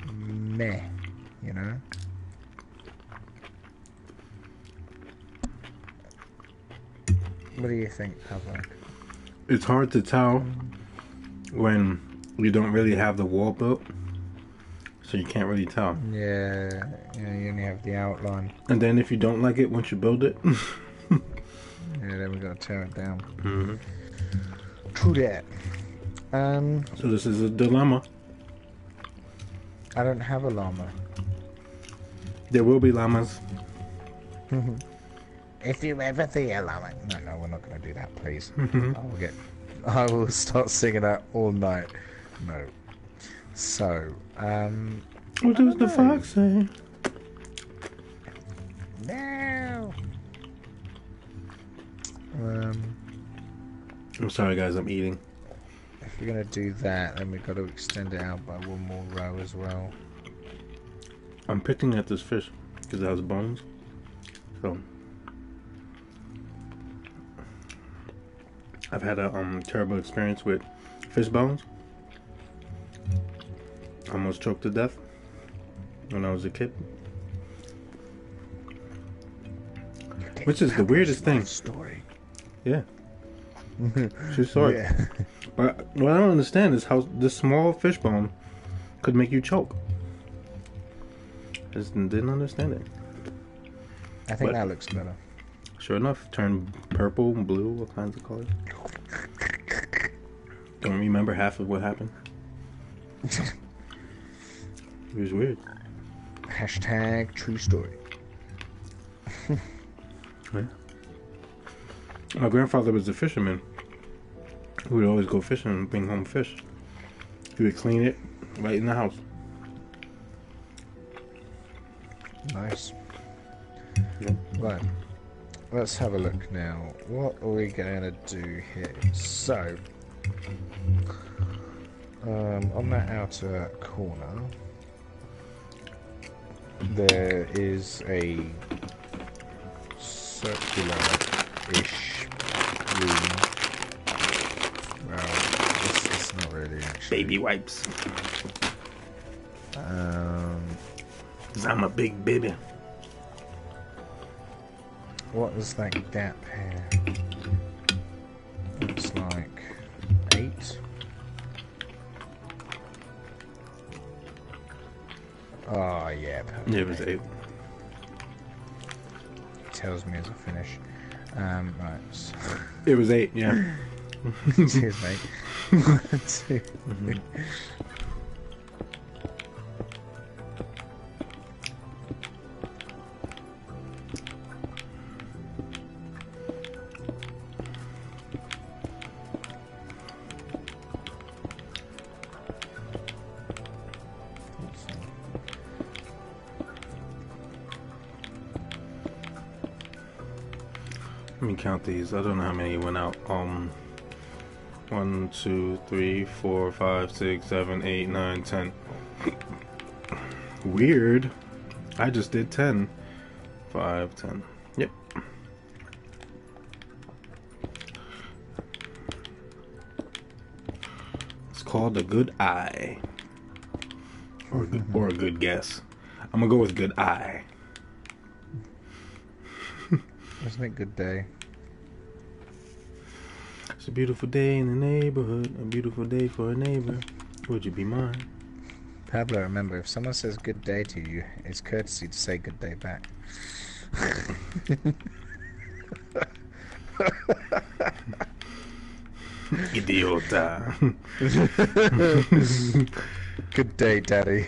meh, you know? What do you think, Pavlik? It's hard to tell when you don't really have the wall built, so you can't really tell. Yeah, you only have the outline. And then if you don't like it once you build it, yeah, then we gotta tear it down. Mm-hmm. True that. So this is a dilemma. I don't have a llama. There will be llamas. If you ever see a llama, no, we're not gonna do that, please. I will start singing that all night. No. So, what does the fox say? No. I'm sorry, guys. I'm eating. If we're gonna do that, then we've got to extend it out by 1 more row as well. I'm picking at this fish because it has bones. So I've had a terrible experience with fish bones. I almost choked to death when I was a kid. Which is the weirdest thing. Story. Yeah. True story. Yeah. But what I don't understand is how this small fish bone could make you choke. Just didn't understand it. I think that looks better. Sure enough, turned purple, blue, all kinds of colors. Don't remember half of what happened. It was weird. Hashtag true story. Yeah. My grandfather was a fisherman. He would always go fishing and bring home fish. He would clean it right in the house. Nice. Yeah. Right. Let's have a look now. What are we going to do here? So, on that outer corner, there is a circular-ish room. Well, it's not really actually. Baby wipes. Cause I'm a big baby. What is that gap here? Looks like 8. Oh yeah, perfect. Yeah, it was 8. Tells me as I finish. Right. So It was 8, yeah. cheers, mate. 1, 2. Let me count these. I don't know how many went out. 1, 2, 3, 4, 5, 6, 7, 8, 9, 10. Weird. I just did 10. 5, 10. Yep. called a good eye. Or a good guess. I'm gonna go with good eye. Wasn't it good day? It's a beautiful day in the neighborhood. A beautiful day for a neighbor. Would you be mine? Pablo, remember, if someone says good day to you, it's courtesy to say good day back. Idiota. Good day, Daddy.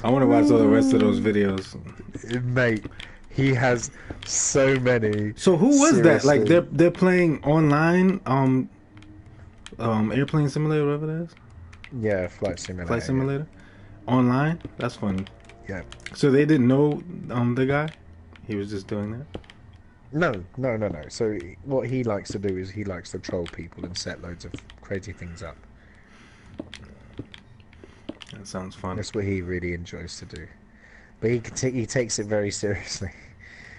I want to watch all the rest of those videos. Mate, he has so many. So who was that? Like Seriously. they're playing online airplane simulator, whatever that is. Yeah, flight simulator. Flight simulator. Online? That's funny. Yeah. So they didn't know the guy? He was just doing that? No. So what he likes to do is he likes to troll people and set loads of crazy things up. That sounds fun. That's what he really enjoys to do. But he takes it very seriously,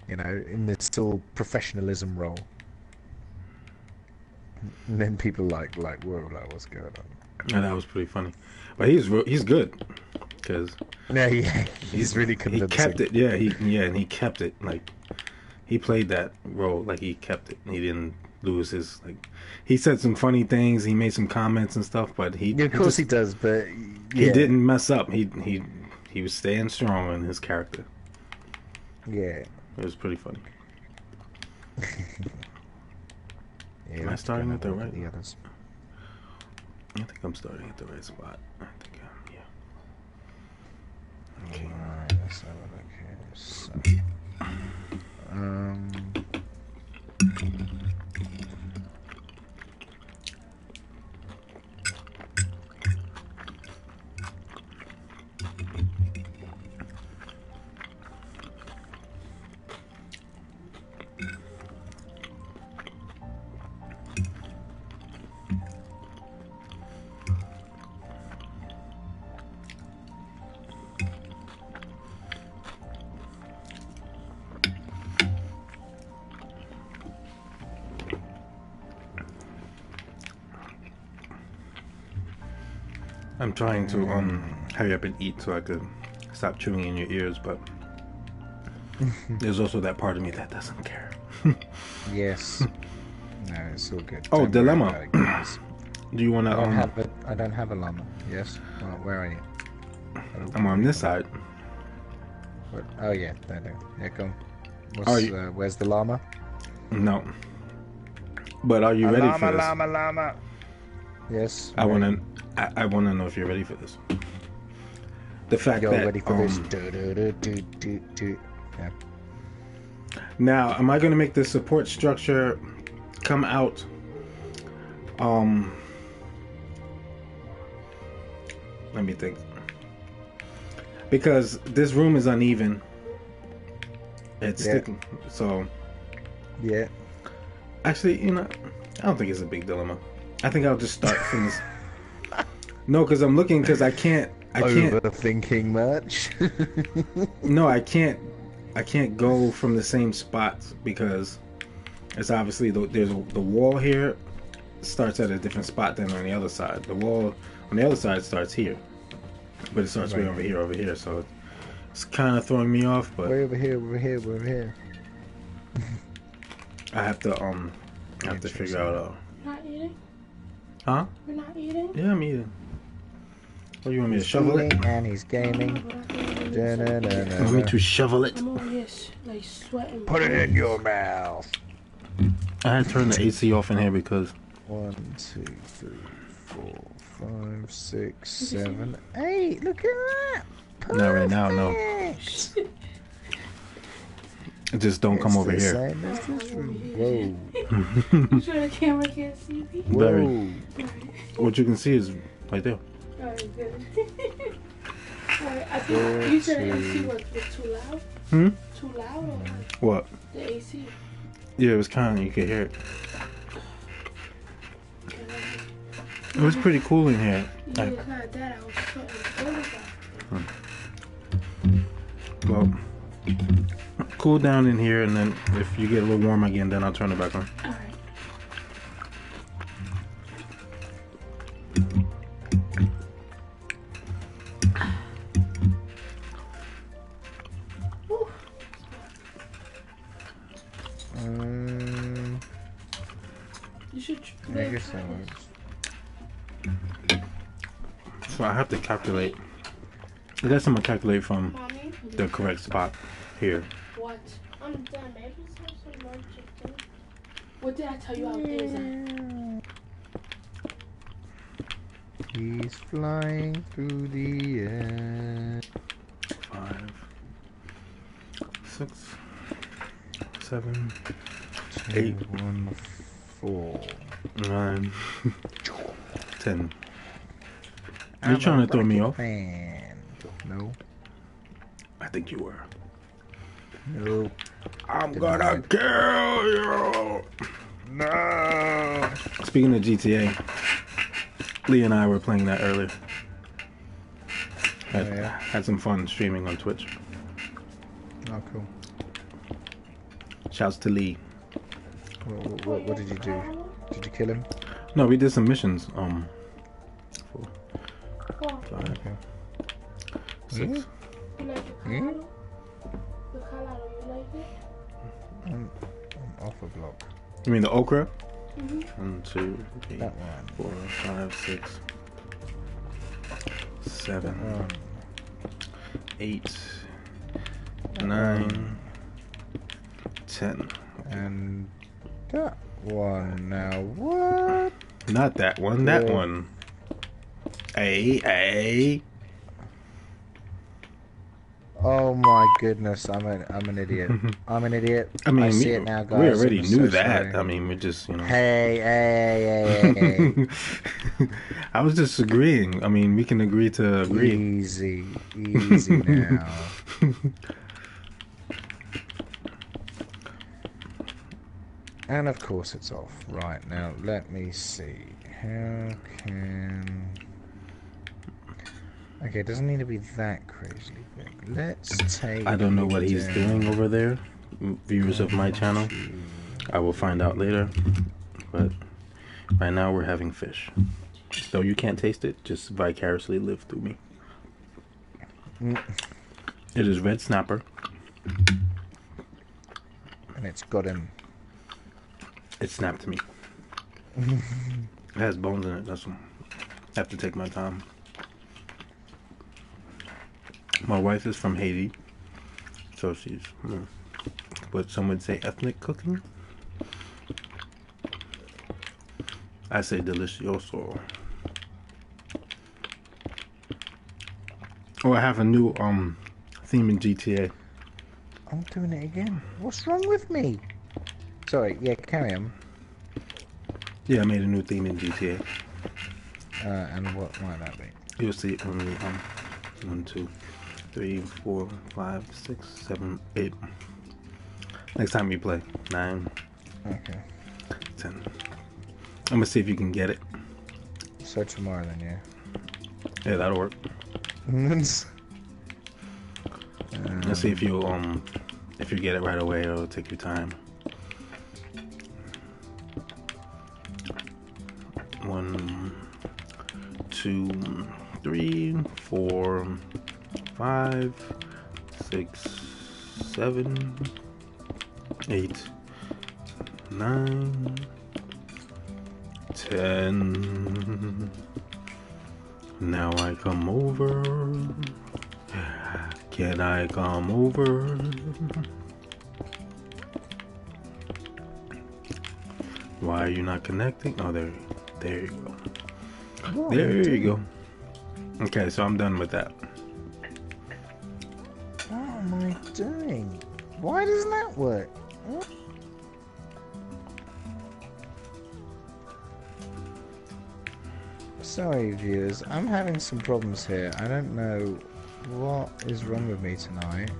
you know, in this all professionalism role. And then people like, whoa, like, what's going on? Yeah, that was pretty funny. But he's good. Because Yeah, he's really he convincing. kept it. Yeah, and he kept it. Like, he played that role like he kept it. He didn't lose his, like, he said some funny things, he made some comments and stuff, but he Yeah, of course he does, but he yeah. didn't mess up. He was staying strong in his character. Yeah. It was pretty funny. Yeah, Am I starting at the right? The others. I think I'm starting at the right spot. I think yeah. Okay. Alright, let's have a look here. I'm trying to hurry up and eat so I could stop chewing in your ears, but there's also that part of me that doesn't care. Yes. No, it's all good. Oh, Don't worry dilemma. about it, guys. Do you want to? I don't have a llama. Yes. Well, where are you? I'm on this side. What? Oh yeah, there. Yeah, come. Where's the llama? No. But are you ready for this? Llama. Yes. I want to know if you're ready for this. The fact You're that ready for this. Yeah. now, am I going to make the support structure come out? Let me think. Because this room is uneven. It's sticking. So, Yeah. actually, you know, I don't think it's a big dilemma. I think I'll just start from this. No, because I'm looking, because I can't. Overthinking much. No, I can't go from the same spots because it's obviously there's the wall here starts at a different spot than on the other side. The wall on the other side starts here, but it starts way over here. So it's kind of throwing me off. But Way over here. I have to figure out. Not eating? Huh? You're not eating? Yeah, I'm eating. Oh, you want me to shovel it? And he's gaming. You want me to shovel it? I'm over here like sweating. Put it in your mouth. I had to turn the AC off in here because 1, 2, 3, 4, 5, 6, 7, 8. Look at that. Not right now, no. Perfect. just don't come over It's the here. same as this room. Whoa. You sure the camera can't see me? Very. Whoa. What you can see is right there. Alright, good. Alright, I think you said the AC was too loud? Hmm? Too loud or What? the AC? Yeah, it was kind of, you could hear it. It was pretty cool in here. Yeah, it's not that. I was sweating. What was that? Well, cool down in here, and then if you get a little warm again, then I'll turn it back on. Alright. guess that works. So I have to calculate. I guess I'm gonna calculate from Mommy? the correct spot here. What? I'm done, baby. Have some more chicken. What did I tell you out there? He's flying through the air. 5, 6, 7, 2, 8, 1, 4. 9, 10. Are you trying to throw me off? Man. No. I think you were. No. I'm gonna kill you! No. Speaking of GTA, Lee and I were playing that earlier. Had some fun streaming on Twitch. Oh, cool. Shouts to Lee. What did you do? Did you kill him? No, we did some missions. 4, 5, Okay. 6. You like the Hmm? color? The color, you like it? I'm off a block. You mean the okra? Mm-hmm. 1, 2, 3, That one. 4, 5, 6, 7, That one. 8, 9, 10. And that one. Now what? Not that one, that Yeah. one. Hey. Oh my goodness! I'm an idiot. I'm an idiot. I mean, see it now, guys. we already I'm knew so that. sorry. I mean, we're just, Hey. I was just agreeing. I mean, we can agree to agree. Easy now. And of course it's off. Right, now let me see. How can... Okay, it doesn't need to be that crazily big. Let's take... I don't know what he's down doing over there, viewers of my channel. I will find out later. But right now we're having fish. Though you can't taste it, just vicariously live through me. It is red snapper. And it's got him. It snapped me. It has bones in it. That's why I have to take my time. My wife is from Haiti, so she's what some would say ethnic cooking. I say delicioso. Oh, I have a new theme in GTA. I'm doing it again. What's wrong with me? Sorry, yeah, carry on. Yeah, I made a new theme in GTA. And what might that be? You'll see it when we 1, 2, 3, 4, 5, 6, 7, 8. Next time we play 9, Okay. 10. I'm gonna see if you can get it. So tomorrow then, yeah. Yeah, that'll work. Let's see if you get it right away. It'll take you time. 1, 2, 3, 4, 5, 6, 7, 8, 9, 10. Now I come over. Can I come over? Why are you not connecting? Oh, there you go. What There are you doing? go. Okay, so I'm done with that. What am I doing? Why doesn't that work? What? Sorry, viewers. I'm having some problems here. I don't know what is wrong with me tonight.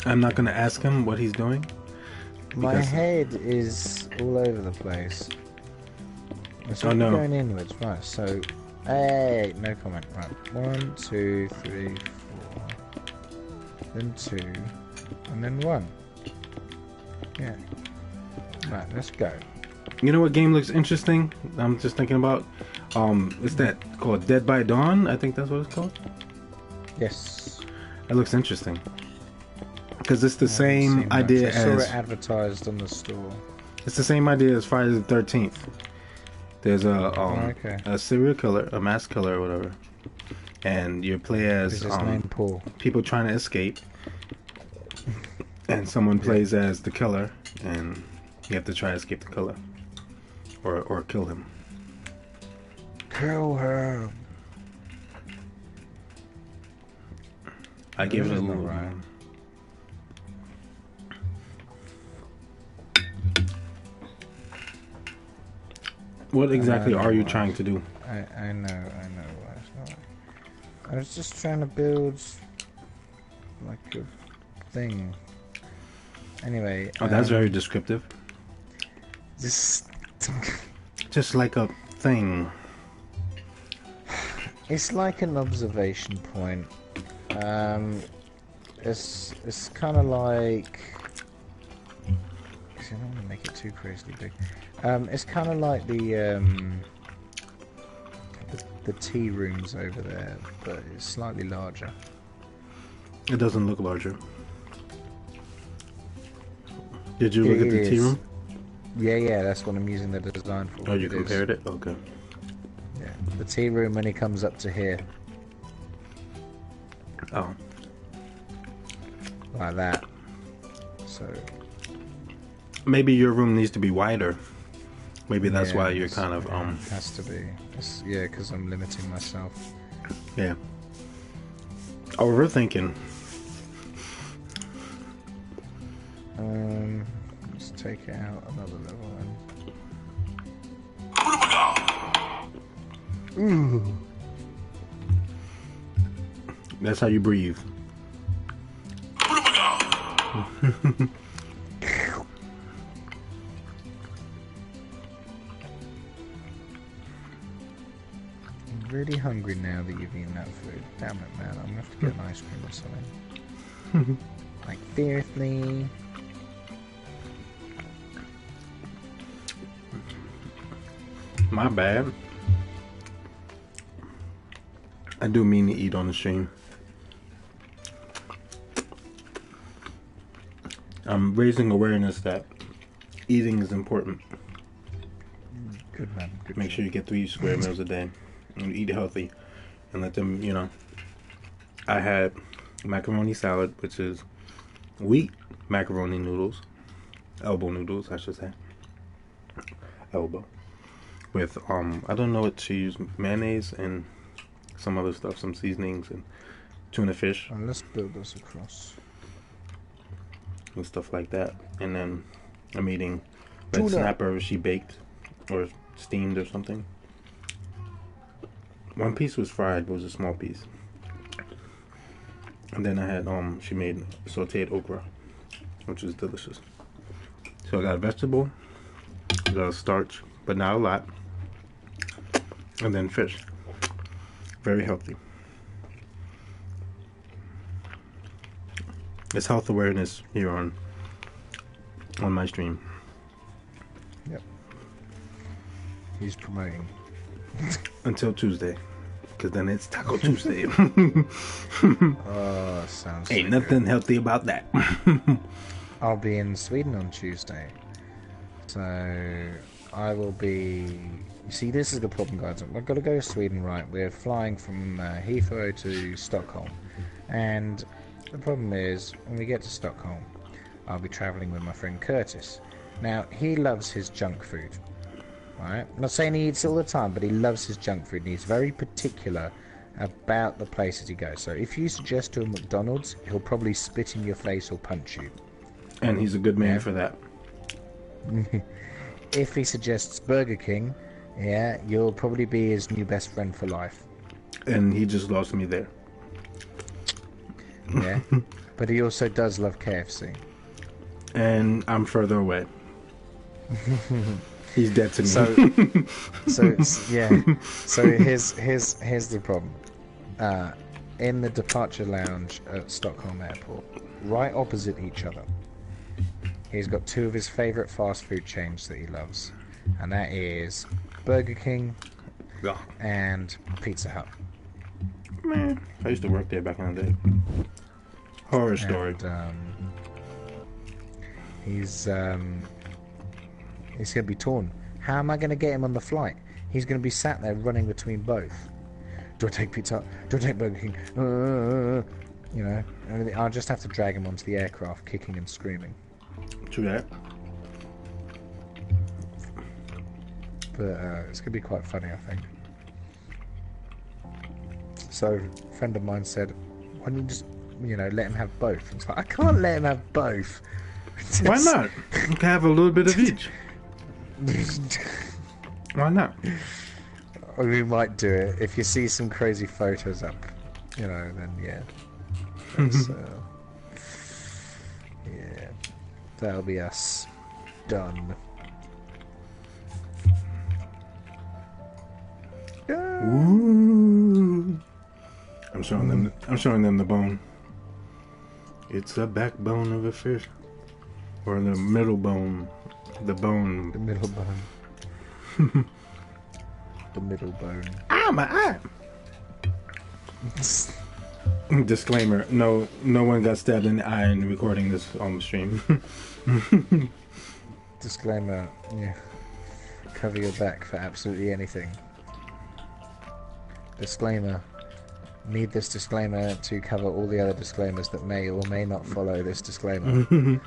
I'm not gonna ask him what he's doing. My Because- head is all over the place. It's Oh, no. going inwards. Right, so... Hey, no comment. Right, 1, 2, 3, 4. Then 2. And then 1. Yeah. Right, let's go. You know what game looks interesting? I'm just thinking about. It's that called Dead by Dawn. I think that's what it's called. Yes. It looks interesting because it's the I haven't seen same much. idea I saw as it advertised on the store. it's the same idea as Friday the 13th. There's Okay. a serial killer, a mass killer, or whatever, and you play as Is his name Paul? people trying to escape, and someone plays as the killer, and you have to try to escape the killer, or kill him. Kill him. I give it a little. Right. What exactly are you trying to do? I know why it's not. I was just trying to build like a thing. Anyway. Oh, that's very descriptive. Just like a thing. It's like an observation point. It's kind of like. I don't want to make it too crazily big. It's kind of like the tea rooms over there, but it's slightly larger. It doesn't look larger. Did you look at the tea room? Yeah, that's what I'm using the design for. Oh, you compared it? Okay. Yeah, the tea room when he comes up to here. Oh. Like that. So. Maybe your room needs to be wider. Maybe that's why you're kind of It has to be. Yeah, because I'm limiting myself. Yeah. Overthinking. Let's take it out another level then. Ooh. That's how you breathe. I'm really hungry now that you've eaten that food. Damn it, man. I'm gonna have to get an ice cream or something. Like, seriously? My bad. I do mean to eat on the stream. I'm raising awareness that eating is important. Good man. Good. Make sure you get 3 square meals a day and eat healthy, and let them, you know. I had macaroni salad, which is wheat macaroni noodles, elbow noodles, I should say. Elbow. With, I don't know what to use, mayonnaise and some other stuff, some seasonings and tuna fish. And let's build this across. And stuff like that. And then I'm eating red Tuna. snapper she baked or steamed or something. One piece was fried, it was a small piece. And then I had, she made sauteed okra, which is delicious. So I got a vegetable, I got a starch, but not a lot. And then fish. Very healthy. It's health awareness here on my stream. Yep. He's promoting. Until Tuesday. Because then it's Taco Tuesday. Oh, sounds Ain't so nothing good. healthy about that. I'll be in Sweden on Tuesday. So I will be. You see, this is the problem, guys. I've got to go to Sweden, right? We're flying from Heathrow to Stockholm. And the problem is, when we get to Stockholm, I'll be travelling with my friend Curtis. Now, he loves his junk food. Right? I'm not saying he eats it all the time, but he loves his junk food, and he's very particular about the places he goes. So if you suggest to him McDonald's, he'll probably spit in your face or punch you. And he's a good man for that. If he suggests Burger King, yeah, you'll probably be his new best friend for life. And he just lost me there. Yeah. But he also does love KFC. And I'm further away. He's dead to me. So yeah. So here's the problem. In the departure lounge at Stockholm Airport, right opposite each other, he's got 2 of his favourite fast food chains that he loves, and that is Burger King and Pizza Hut. Man, I used to work there back in the day. Horror story. And, he's gonna be torn. How am I gonna get him on the flight? he's going to be sat there running between both. Do I take Pizza Hut? Do I take Burger King? You know, and I'll just have to drag him onto the aircraft, kicking and screaming. True that. But it's going to be quite funny, I think. So, a friend of mine said, why don't you just, you know, let him have both? And it's like, I can't let him have both. Why not? You can have a little bit of each. Why not? We might do it. If you see some crazy photos up, you know, then yeah. Yeah. That'll be us. Done. Ooh. I'm showing them the bone. It's a backbone of a fish. Or the middle bone. The bone. The middle bone. The middle bone. Ah, my eye! Disclaimer: no one got stabbed in the eye in recording this on the stream. Disclaimer: yeah, cover your back for absolutely anything. Disclaimer: need this disclaimer to cover all the other disclaimers that may or may not follow this disclaimer.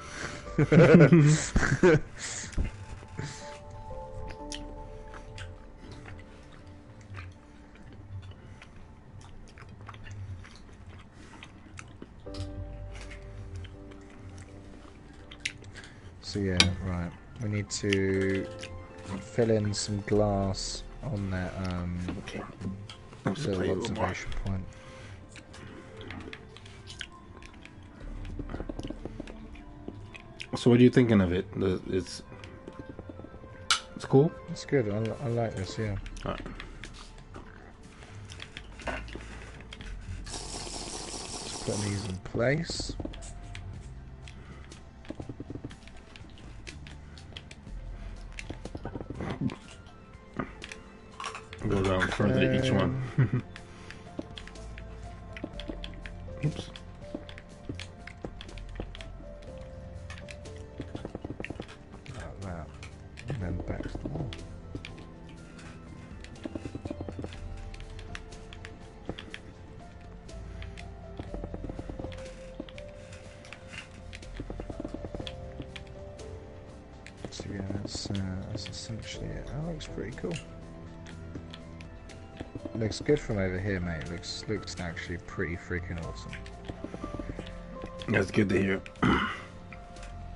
So yeah, right. We need to fill in some glass on that Okay. little observation point. So what are you thinking of it? It's cool? It's good. I like this, yeah. Alright. Just putting these in place. Go down further each one. Oops. Like that. And then back to the wall. So yeah, that's essentially it. That looks pretty cool. Looks good from over here, mate. Looks actually pretty freaking awesome. That's good to hear.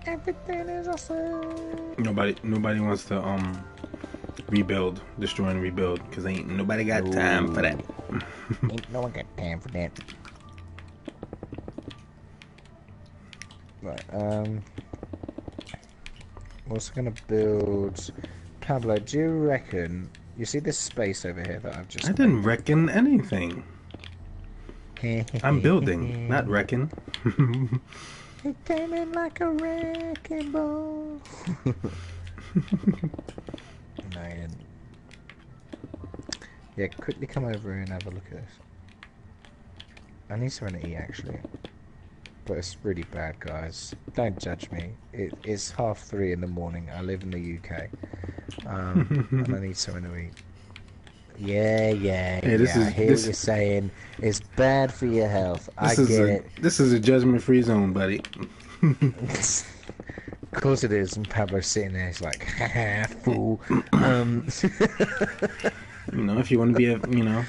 Everything is awesome. Nobody wants to rebuild, destroy and rebuild, because ain't nobody got time for that. Ain't no one got time for that. Right, we're also gonna build. Pablo, do you reckon? You see this space over here that I've just... I didn't reckon anything. I'm building, not reckon. It came in like a wrecking ball. Man. Yeah, quickly come over and have a look at this. I need something to eat, actually. But it's really bad, guys. Don't judge me. It's 3:30 in the morning. I live in the UK. And I need something to eat. Yeah. I hear what you're saying. It's bad for your health. I get it. This is a judgment-free zone, buddy. Of course it is. And Pablo's sitting there. He's like, haha, fool. You know, if you want to be a, you know,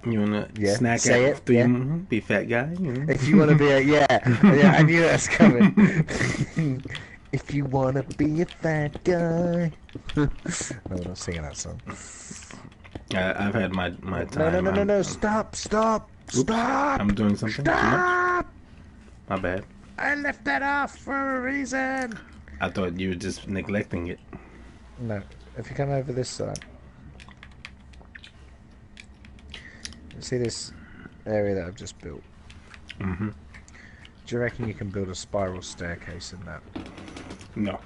you want to snack at be fat guy. You know? If you want to be yeah, I knew that was coming. If you want to be a fat guy. No, we're not singing that song. I've had my time. No, stop. Oops, I'm doing something. Stop! My bad. I left that off for a reason. I thought you were just neglecting it. No, if you come over this side. See this area that I've just built? Mm-hmm. Do you reckon you can build a spiral staircase in that? No.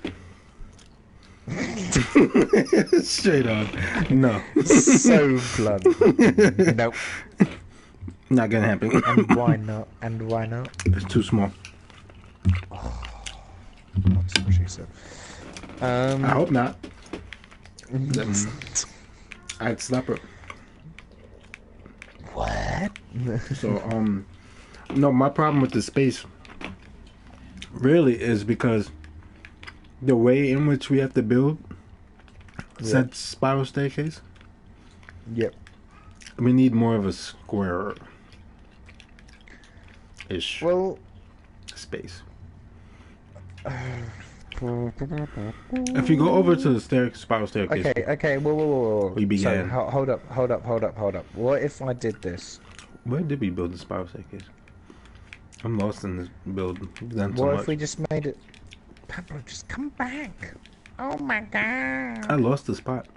Straight on. No. So blunt. Nope. Not gonna happen. And why not? It's too small. That's what she said. I hope not. I'd slap her. What? So, no, my problem with the space really is because the way in which we have to build said spiral staircase, Yep. we need more of a square-ish Well, space. If you go over to the spiral staircase, okay. Whoa. we began. So, hold up. What if I did this? Where did we build the spiral staircase? I'm lost in this build. We've done so What much. if we just made it... Pablo, just come back. Oh my god. I lost the spot.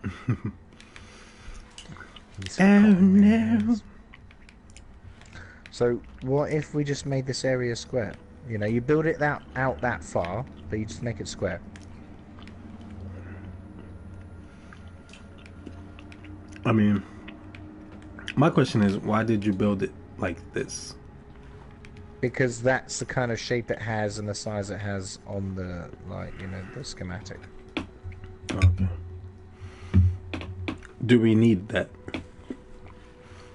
He's Oh forgotten where it no. is. So, what if we just made this area square? You know, you build it out that far, but you just make it square. I mean, my question is, why did you build it like this? Because that's the kind of shape it has and the size it has on the, like, you know, the schematic. Okay. Do we need that?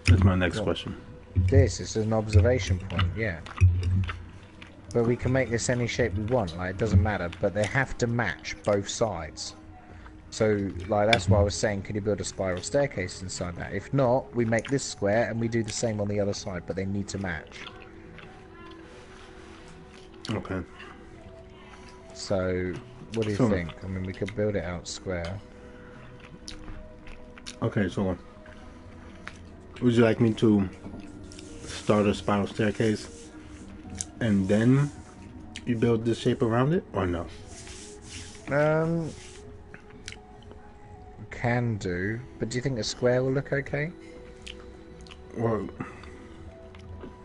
That's my next question. This is an observation point, yeah. But we can make this any shape we want, like, it doesn't matter, but they have to match both sides. So, like, that's why I was saying, could you build a spiral staircase inside that? If not, we make this square and we do the same on the other side, but they need to match. Okay. So, what do you think? I mean, we could build it out square. Okay, so would you like me to start a spiral staircase and then you build the shape around it, or no? Can do, but do you think a square will look okay? Or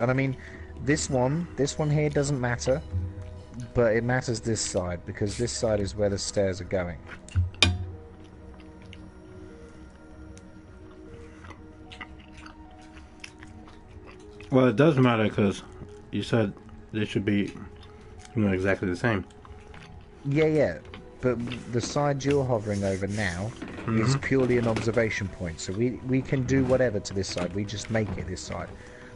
And I mean, this one here doesn't matter, but it matters this side, because this side is where the stairs are going. well, it does matter because you said they should be, you know, exactly the same. Yeah, but the side you're hovering over now is purely an observation point, so we can do whatever to this side, we just make it this side.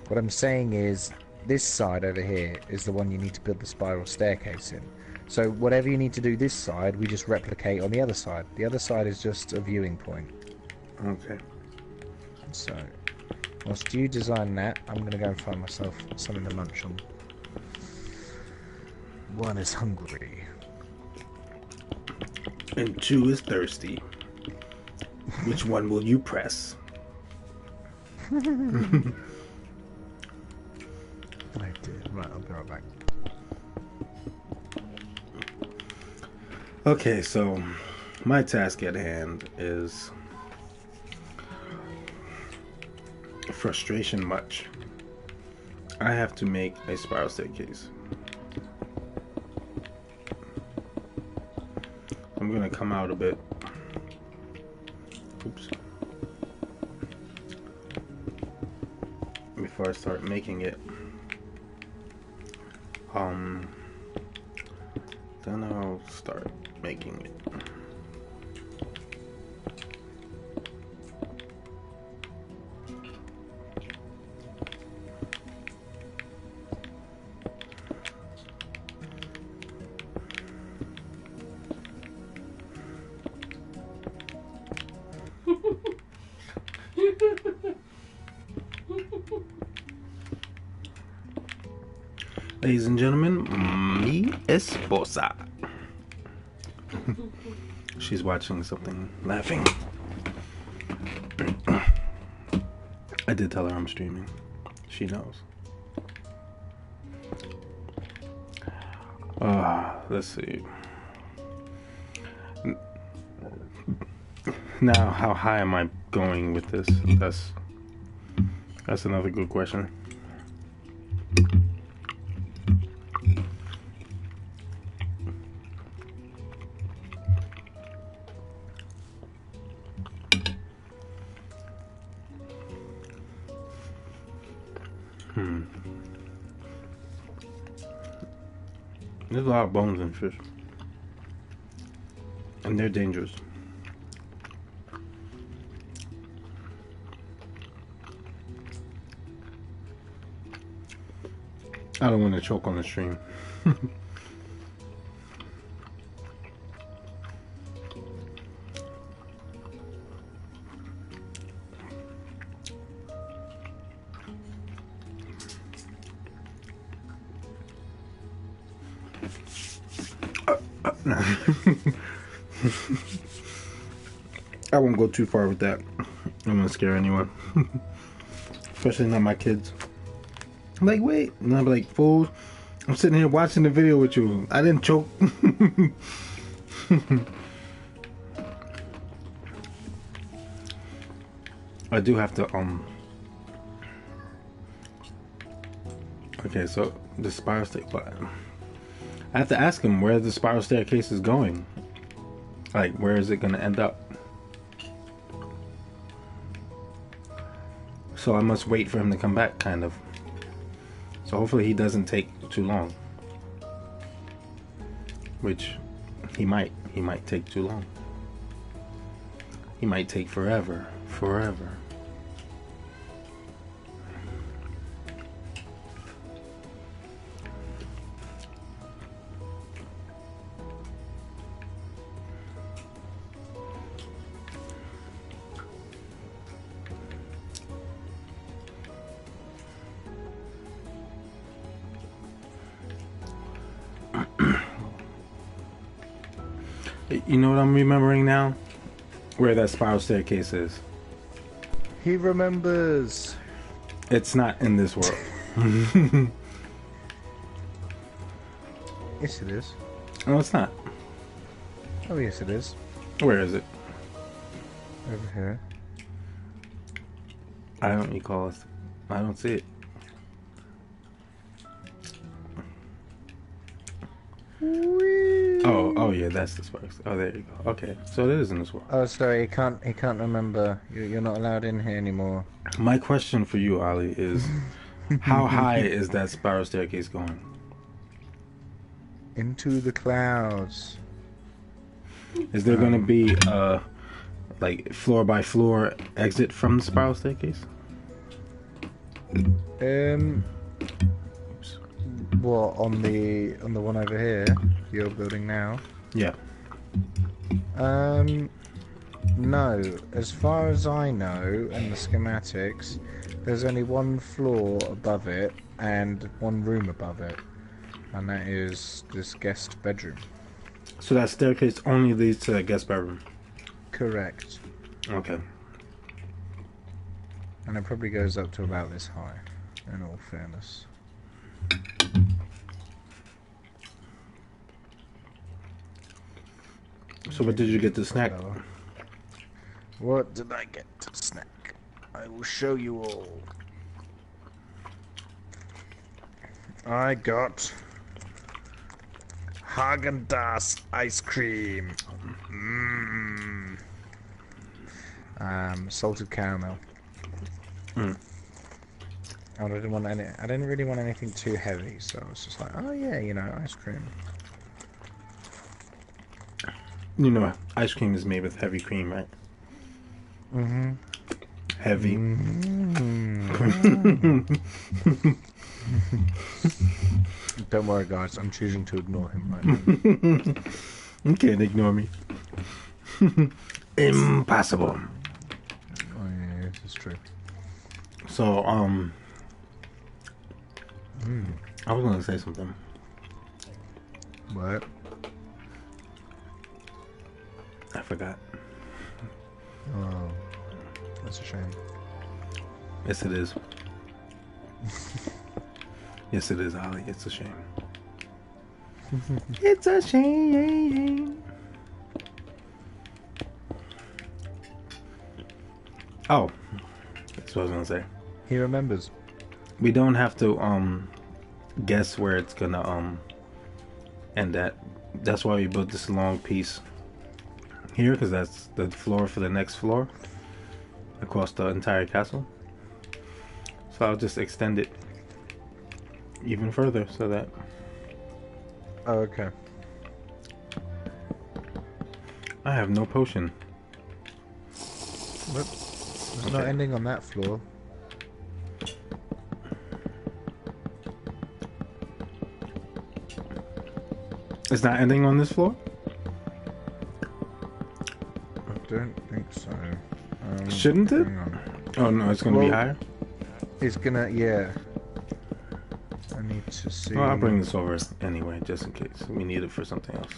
What I'm saying is, this side over here is the one you need to build the spiral staircase in. So whatever you need to do this side, we just replicate on the other side. The other side is just a viewing point. Okay. So, whilst you design that, I'm going to go and find myself something to munch on. One is hungry. And two is thirsty. Which one will you press? I did. Right, I'll be right back. Okay, so my task at hand is frustration much. I have to make a spiral staircase. I'm gonna come out a bit. Oops. Before I start making it. Then I'll start making it. Ladies and gentlemen, mi esposa. She's watching something, laughing. I did tell her I'm streaming. She knows. Let's see. Now, how high am I going with this? That's another good question. There's a lot of bones in fish. And they're dangerous. I don't want to choke on the stream. I won't go too far with that. I don't want to scare anyone. Especially not my kids. I'm like, wait. And I'm like, fool, I'm sitting here watching the video with you. I didn't choke. I do have to, okay, so the spiral staircase, but I have to ask him where the spiral staircase is going. Like, where is it going to end up? So I must wait for him to come back, kind of. So hopefully he doesn't take too long. Which, he might. He might take too long. He might take forever. Forever. You know what I'm remembering now? Where that spiral staircase is. He remembers. It's not in this world. Yes, it is. No, it's not. Oh, yes, it is. Where is it? Over here. I don't recall it. I don't see it. Oh yeah, that's the sparks. Oh, there you go. Okay, so it is in this world. Oh, sorry, he can't remember. You're not allowed in here anymore. My question for you, Ali, is how high is that spiral staircase going? Into the clouds. Is there going to be like floor by floor exit from the spiral staircase? What, on the one over here you're building now? Yeah. No. As far as I know, in the schematics, there's only one floor above it and one room above it, and that is this guest bedroom. So that staircase only leads to the guest bedroom? Correct. Okay. And it probably goes up to about this high, in all fairness. So what did you get to snack? What did I get to snack? I will show you all. I got Haagen-Dazs ice cream. Salted caramel. I didn't really want anything too heavy, so I was just like, oh yeah, you know, ice cream. You know, ice cream is made with heavy cream, right? Mm-hmm. Heavy. Don't worry, guys. I'm choosing to ignore him right now. You can't ignore me. Impossible. Oh yeah, this is true. So, I was gonna say something. What? I forgot. Oh, that's a shame. Yes, it is. Yes, it is, Ollie. It's a shame. It's a shame. Oh, that's what I was gonna say. He remembers. We don't have to guess where it's gonna end at. That's why we built this long piece here, because that's the floor for the next floor across the entire castle. So I'll just extend it even further so that. Oh, okay. I have no potion. But it's not Okay. ending on that floor. It's not ending on this floor? I don't think so. Shouldn't it? Hang on. Oh no, it's gonna be higher? It's gonna, yeah. I need to see. Well, I'll bring this over anyway, just in case. We need it for something else.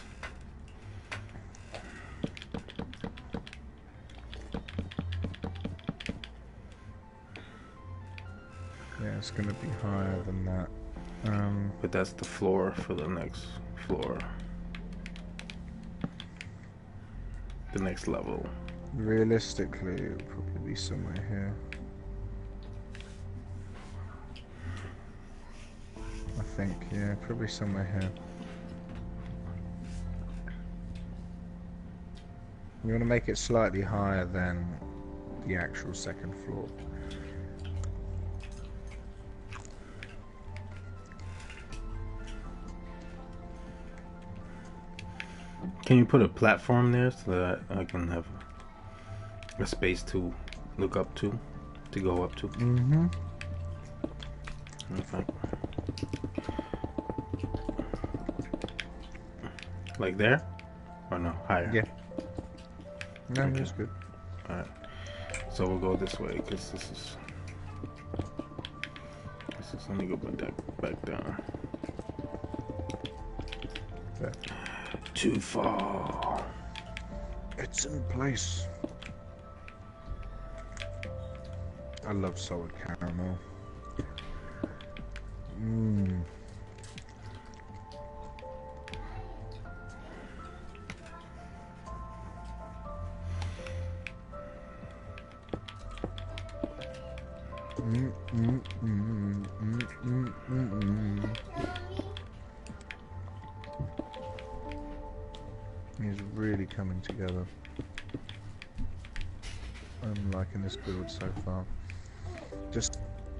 Yeah, it's gonna be higher than that. But that's the floor for the next floor. The next level. Realistically, it'll probably be somewhere here. I think, yeah, probably somewhere here. You want to make it slightly higher than the actual second floor. Can you put a platform there so that I can have a space to look up to go up to? Mm-hmm. Okay. Like there? Or no, higher? Yeah. No, Okay. that's good. Alright. So we'll go this way, because this is... Let me go back down. There. Too far. It's in place. I love solid caramel. Mmm. It's really coming together. I'm liking this build so far. Just,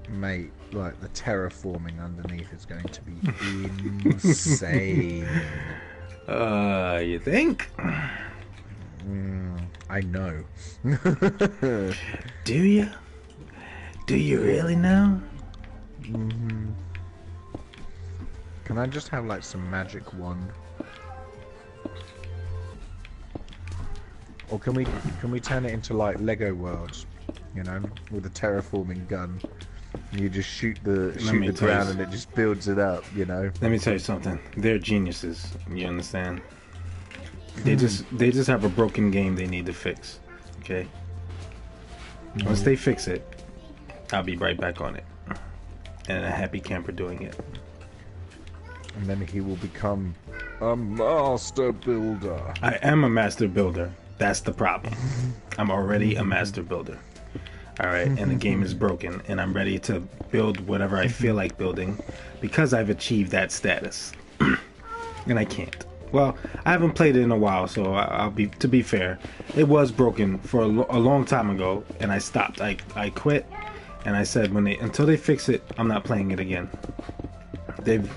mate, like the terraforming underneath is going to be insane. You think? I know. Do you? Do you really know? Can I just have like some magic wand? Or can we turn it into like Lego worlds, you know, with a terraforming gun? You just shoot the ground and it just builds it up, you know. Let me tell you something. They're geniuses. You understand? They just have a broken game they need to fix. Okay. Once they fix it, I'll be right back on it, and a happy camper doing it. And then he will become a master builder. I am a master builder. That's the problem. I'm already a master builder. Alright, and the game is broken, and I'm ready to build whatever I feel like building because I've achieved that status. And I can't. Well, I haven't played it in a while, so to be fair, it was broken for a long time ago, and I stopped. I quit, and I said until they fix it, I'm not playing it again. They've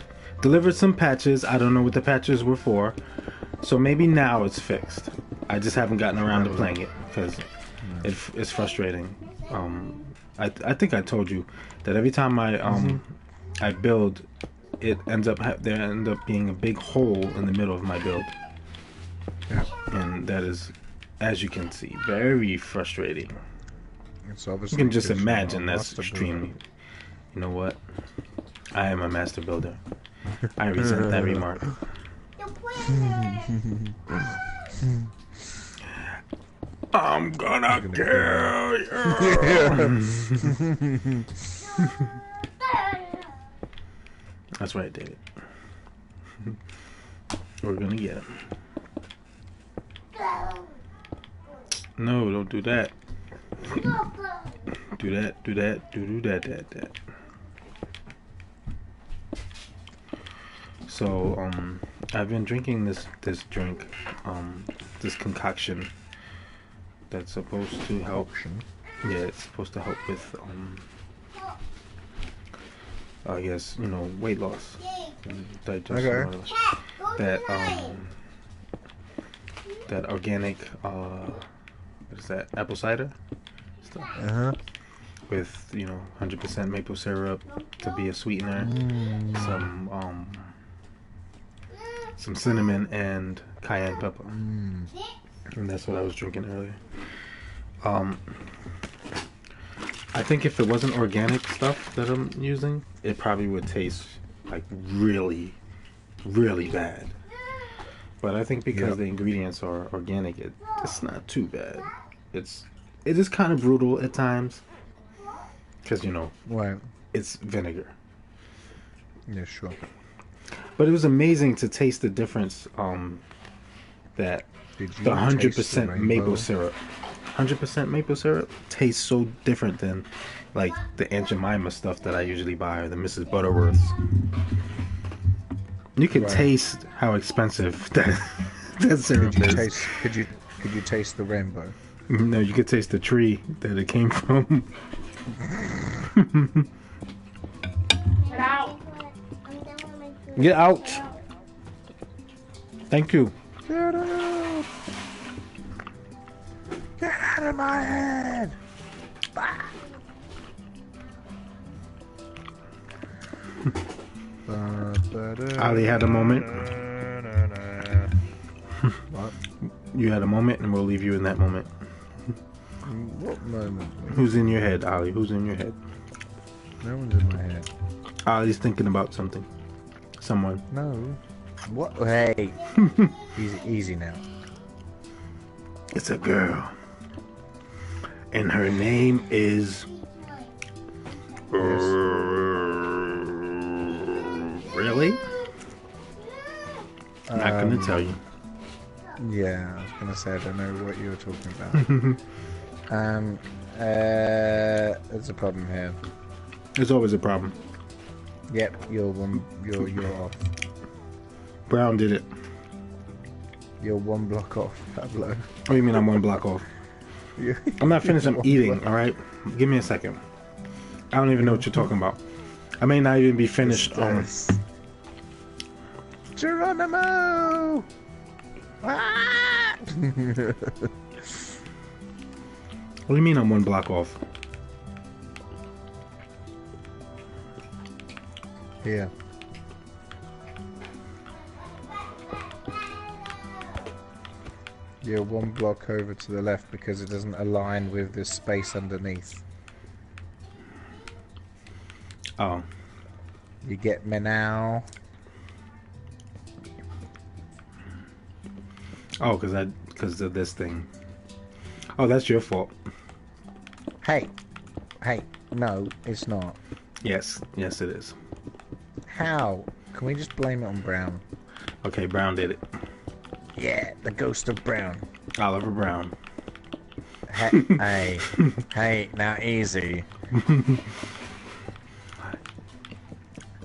delivered some patches. I don't know what the patches were for, so maybe now it's fixed. I just haven't gotten around to playing it because it's frustrating. I think I told you that every time I build, there ends up being a big hole in the middle of my build. Yeah. And that is, as you can see, very frustrating. It's obviously You can just imagine that's extremely. You know what? I am a master builder. I resent that remark. I'm gonna kill you. That's right, David. We're gonna get him. No, don't do that. Do that. So, I've been drinking this drink, this concoction that's supposed to help. Yeah, it's supposed to help with, I guess, weight loss, digestion. Okay. That organic, what is that? Apple cider stuff. With 100% maple syrup to be a sweetener. Some some cinnamon and cayenne pepper. Mm. And that's what I was drinking earlier. I think if it wasn't organic stuff that I'm using, it probably would taste like really, really bad. But I think because the ingredients are organic, it's not too bad. It is kind of brutal at times because Right. it's vinegar. Yeah, sure. But it was amazing to taste the difference. That Did you the taste the 100% rainbow? maple syrup, 100% maple syrup tastes so different than like the Aunt Jemima stuff that I usually buy or the Mrs. Butterworths. You can taste how expensive that syrup is. Could you taste the rainbow? No, you could taste the tree that it came from. Get out. Get out. Thank you. Get out! Get out of my head! Ali had a moment. What? You had a moment, and we'll leave you in that moment. What moment? Who's in your head, Ali? Who's in your head? No one's in my head. Ali's thinking about something. Someone. No. What? Hey. Easy now. It's a girl. And her name is... Really? I'm not going to tell you. Yeah, I was going to say, I don't know what you were talking about. There's a problem here. There's always a problem. Yep, you're off. Brown did it. You're one block off, Pablo. What do you mean I'm one block off? I'm not finished. I'm eating, alright? Give me a second. I don't even know what you're talking about. I may not even be finished. Geronimo! Ah! What do you mean I'm one block off? Here. You're one block over to the left because it doesn't align with the space underneath. Oh. You get me now? Oh, because of this thing. Oh, that's your fault. Hey, no, it's not. Yes, it is. How? Can we just blame it on Brown? Okay, Brown did it. Yeah, the ghost of Brown. Oliver Brown. Hey, now easy.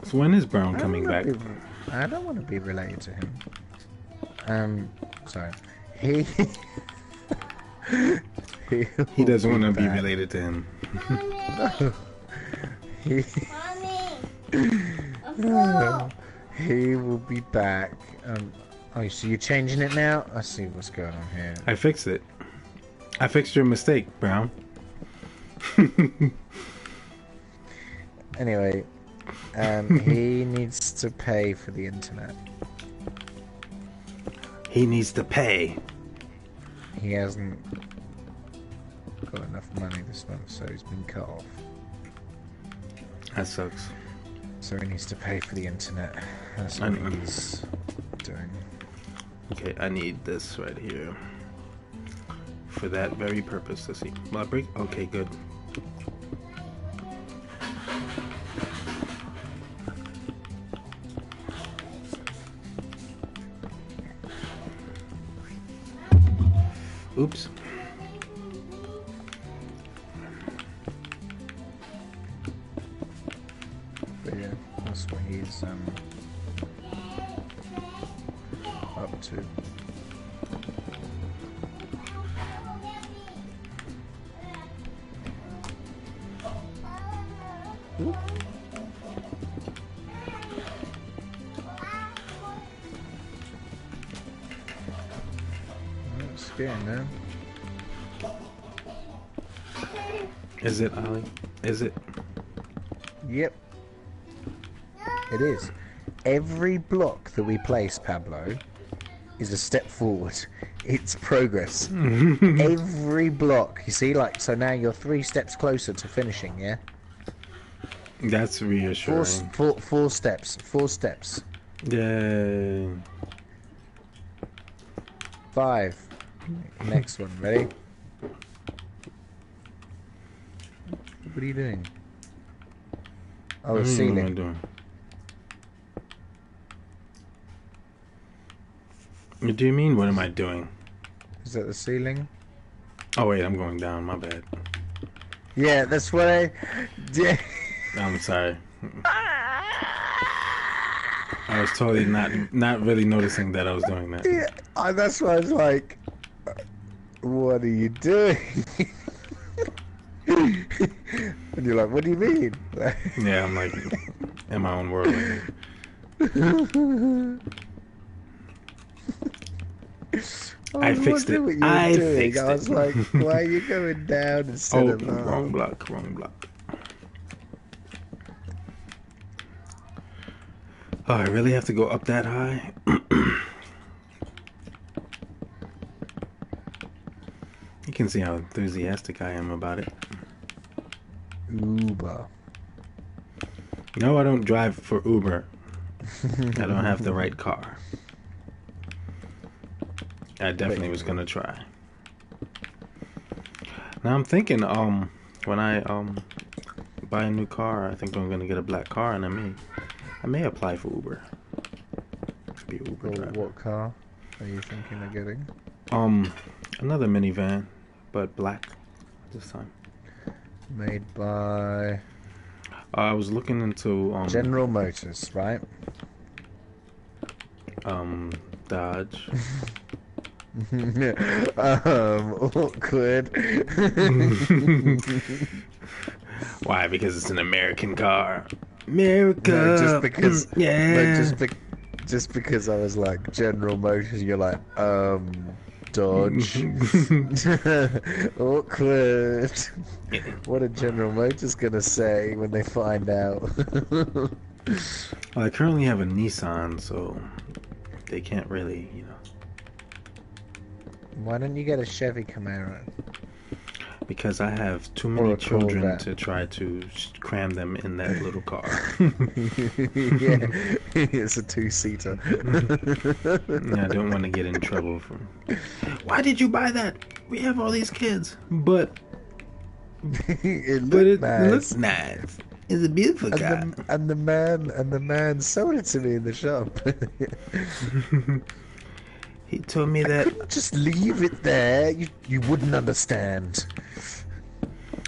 So when is Brown coming back? I don't want to be related to him. Sorry. He doesn't want to be related to him. He will be back. Oh, so you're changing it now? I see what's going on here. I fixed it. I fixed your mistake, Brown. Anyway, he needs to pay for the internet. He needs to pay. He hasn't got enough money this month, so he's been cut off. That sucks. So he needs to pay for the internet. That's what he's doing. Okay, I need this right here. For that very purpose. Let's see. Will I break? Okay, good. Oops. But yeah, that's what he's up to. Ooh. That's scary, man. Is it, Ollie? Is it? Yep. It is. every block that we place, Pablo, is a step forward. It's progress. Every block. You see, like, so now you're 3 steps closer to finishing, yeah? That's reassuring. Four steps. 4 steps. Yay. 5. Next one. Ready? What are you doing? Oh, the What am I ceiling. doing? What do you mean, what am I doing? Is that the ceiling? Oh, wait, I'm going down. My bad. Yeah, that's what I did. I'm sorry. I was totally not really noticing that I was doing that. Yeah, that's why I was like, what are you doing? And you're like, what do you mean? Yeah, I'm like in my own world. I fixed it. I fixed it. I was like, why are you going down instead of up? Wrong block, wrong block. Oh, I really have to go up that high? You can see how enthusiastic I am about it. Uber. No, I don't drive for Uber. I don't have the right car. I definitely was gonna try. Now I'm thinking, when I buy a new car, I think I'm gonna get a black car, and I may apply for Uber. Be an Uber driver. What car are you thinking of getting? Another minivan, but black this time. Made by I was looking into General Motors, right? Dodge. Awkward. Why? Because it's an American car. America. No, just because. Yeah. No, just because I was like General Motors, you're like Dodge. Awkward. What are General Motors gonna say when they find out? Well, I currently have a Nissan, so they can't really, Why don't you get a Chevy Camaro? Because I have too many children to try to cram them in that little car. Yeah, it's a 2-seater. I don't want to get in trouble Why did you buy that? We have all these kids. But it looks nice. It's a beautiful car. And the man sold it to me in the shop. He told me that. I couldn't just leave it there. You wouldn't understand.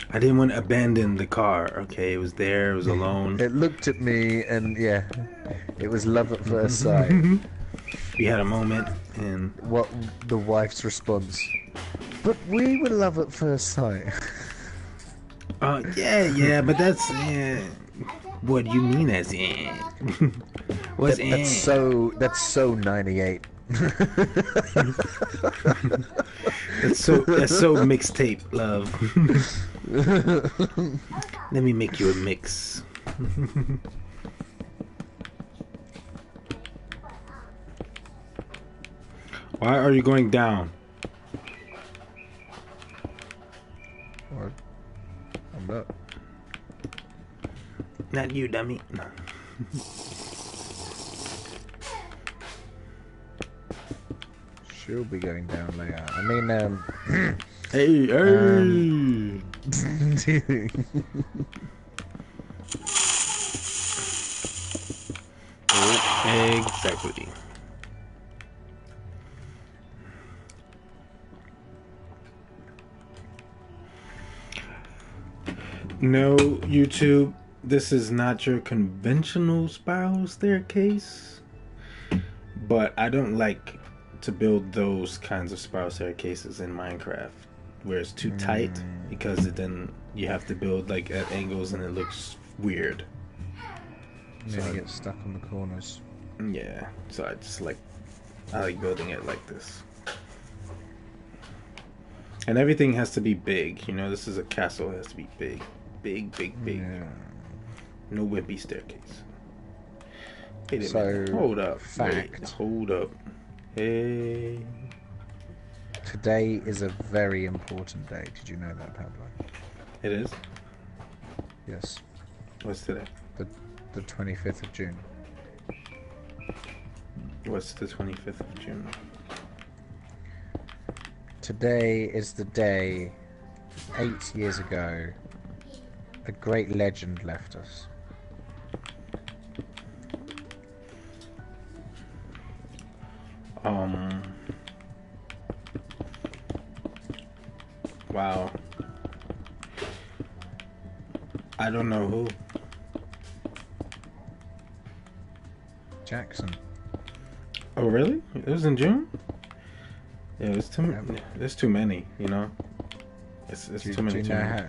I didn't want to abandon the car. Okay, it was there. It was alone. It looked at me, and yeah, it was love at first sight. We had a moment, and what the wife's response? But we were love at first sight. Yeah, but that's what do you mean as in? What's in? That's so 98. That's so mixtape love. Let me make you a mix. Why are you going down? What? I'm not. Not you, dummy. She'll be going down later. I mean, Hey. Exactly. No, YouTube, this is not your conventional spiral staircase, but I don't like to build those kinds of spiral staircases in Minecraft where it's too tight, because then you have to build like at angles and it looks weird. You get stuck on the corners. Yeah, so I like building it like this. And everything has to be big, this is a castle, it has to be big. Big. Yeah. No wimpy staircase. Wait a So, minute. Hold up. fact. Wait, hold up. Hey. Today is a very important day. Did you know that, Pablo? It is? Yes. What's today? The 25th of June. What's the 25th of June? Today is the day, 8 years ago, a great legend left us. Wow. I don't know who. Jackson. Oh, really? It was in June? Yeah, it's too. Yeah. There's too many. You know. It's too many. Do you know how,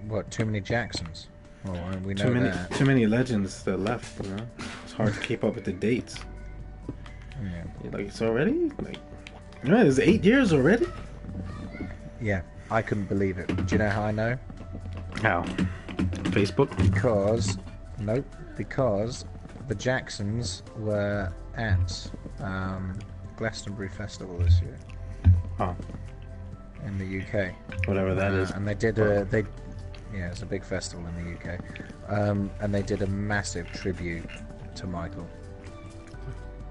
what? Too many Jacksons. Well, we know Too many. that. Too many legends that left. You know. It's hard to keep up with the dates. Yeah. Like it's already like. You know, it's 8 years already. Yeah, I couldn't believe it. Do you know how I know? How? Facebook. Because the Jacksons were at Glastonbury Festival this year. Oh. In the UK. Whatever that is. And they did it's a big festival in the UK. And they did a massive tribute to Michael.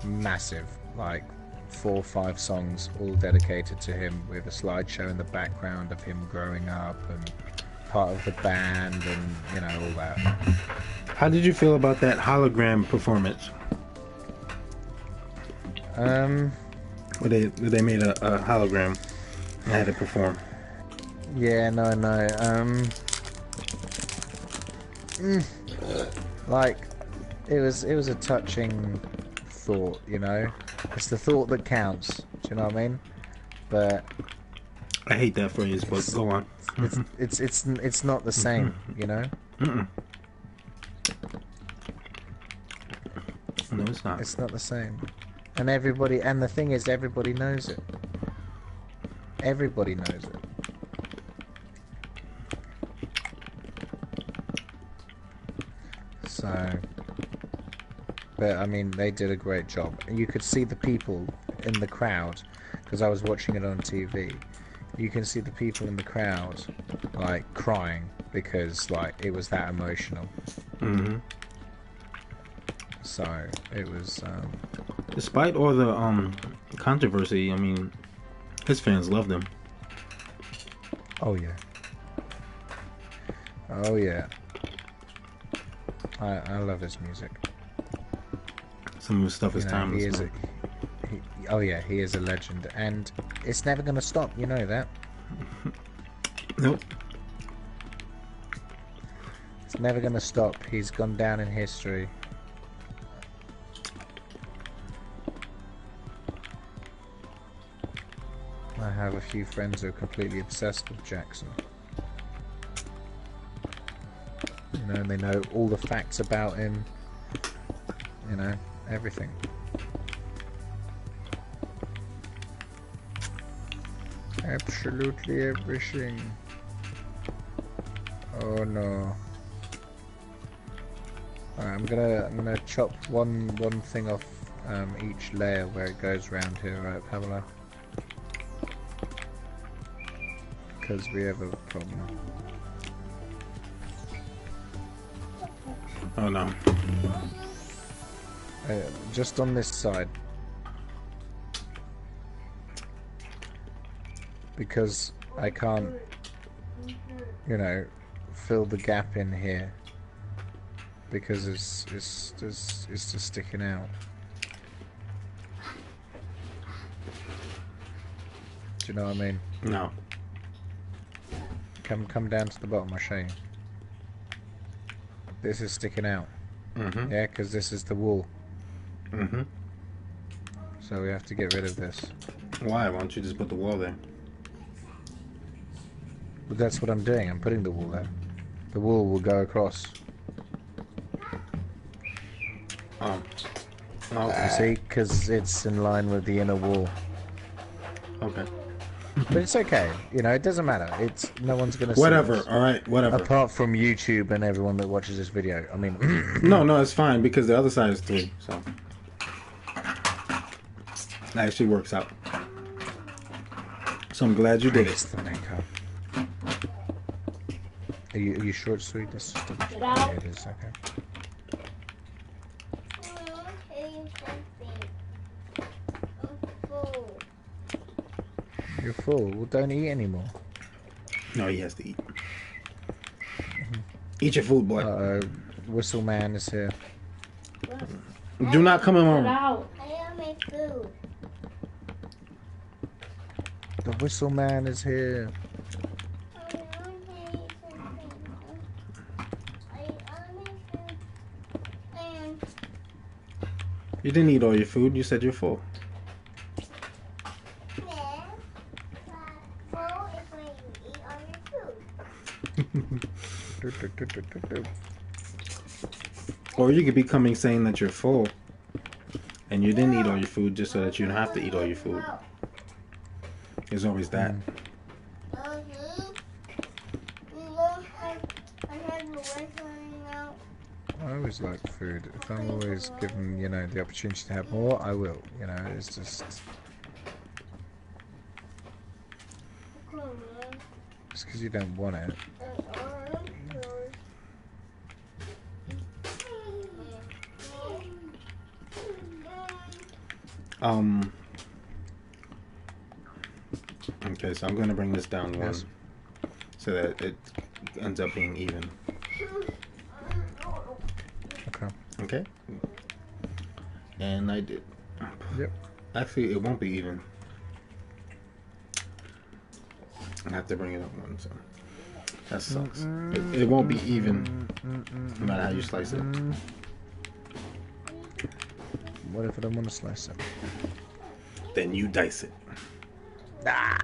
Massive, like 4 or 5 songs all dedicated to him, with a slideshow in the background of him growing up and part of the band and, you know, all that. How did you feel about that hologram performance? Where they made a hologram and had it perform. Yeah, no. Like, it was a touching thought, you know. It's the thought that counts. Do you know what I mean? But I hate that phrase, but go on. it's not the same, you know. No, it's not. It's not the same. And the thing is, everybody knows it. Everybody knows it. So, but I mean, they did a great job. And you could see the people in the crowd, because I was watching it on TV. You can see the people in the crowd, like, crying, because, like, it was that emotional. Mm-hmm. So, it was, Despite all the controversy, I mean, his fans loved him. oh yeah. Oh yeah. I love his music. Some of his stuff is You know, timeless. He is a legend, and it's never going to stop. You know that. Nope. It's never going to stop. He's gone down in history. I have a few friends who are completely obsessed with Jackson. You know, and they know all the facts about him. You know, everything. Absolutely everything. Oh no. Alright, I'm gonna chop one thing off each layer where it goes round here, right, Pamela? Because we have a problem. Oh no. Just on this side. Because I can't, you know, fill the gap in here. Because it's just sticking out. Do you know what I mean? No. Come down to the bottom, I'll show you. This is sticking out. Mm-hmm. Yeah, because this is the wall. Mm-hmm. So we have to get rid of this. Why? Why don't you just put the wall there? But that's what I'm doing. I'm putting the wall there. The wall will go across. Oh. You see? Because it's in line with the inner wall. Okay. But it's okay. You know, it doesn't matter. It's no one's gonna see Whatever. us. All right. Whatever. Apart from YouTube and everyone that watches this video. I mean, No, it's fine because the other side is 3, so that actually works out. So I'm glad you did it's it. the makeup. Are you sure it's 3? This is Get out. yeah, it is okay. You're full. Well, don't eat anymore. No, he has to eat. Eat your food, boy. Whistle man is here. Do not come in my Get room. out. I don't make food. The whistle man is here. You didn't eat all your food. You said you're full. Or you could be coming saying that you're full and you didn't eat all your food just so that you don't have to eat all your food. There's always that. I always like food. If I'm always given, you know, the opportunity to have more, I will. You know, it's just because you don't want it. Okay, so I'm gonna bring this down one Yes. so that it ends up being even. Okay. Okay? And I did. Yep. Actually, it won't be even. I have to bring it up one, so that sucks. It won't be even no matter how you slice it. What if I don't want to slice it? Then you dice it. Ah!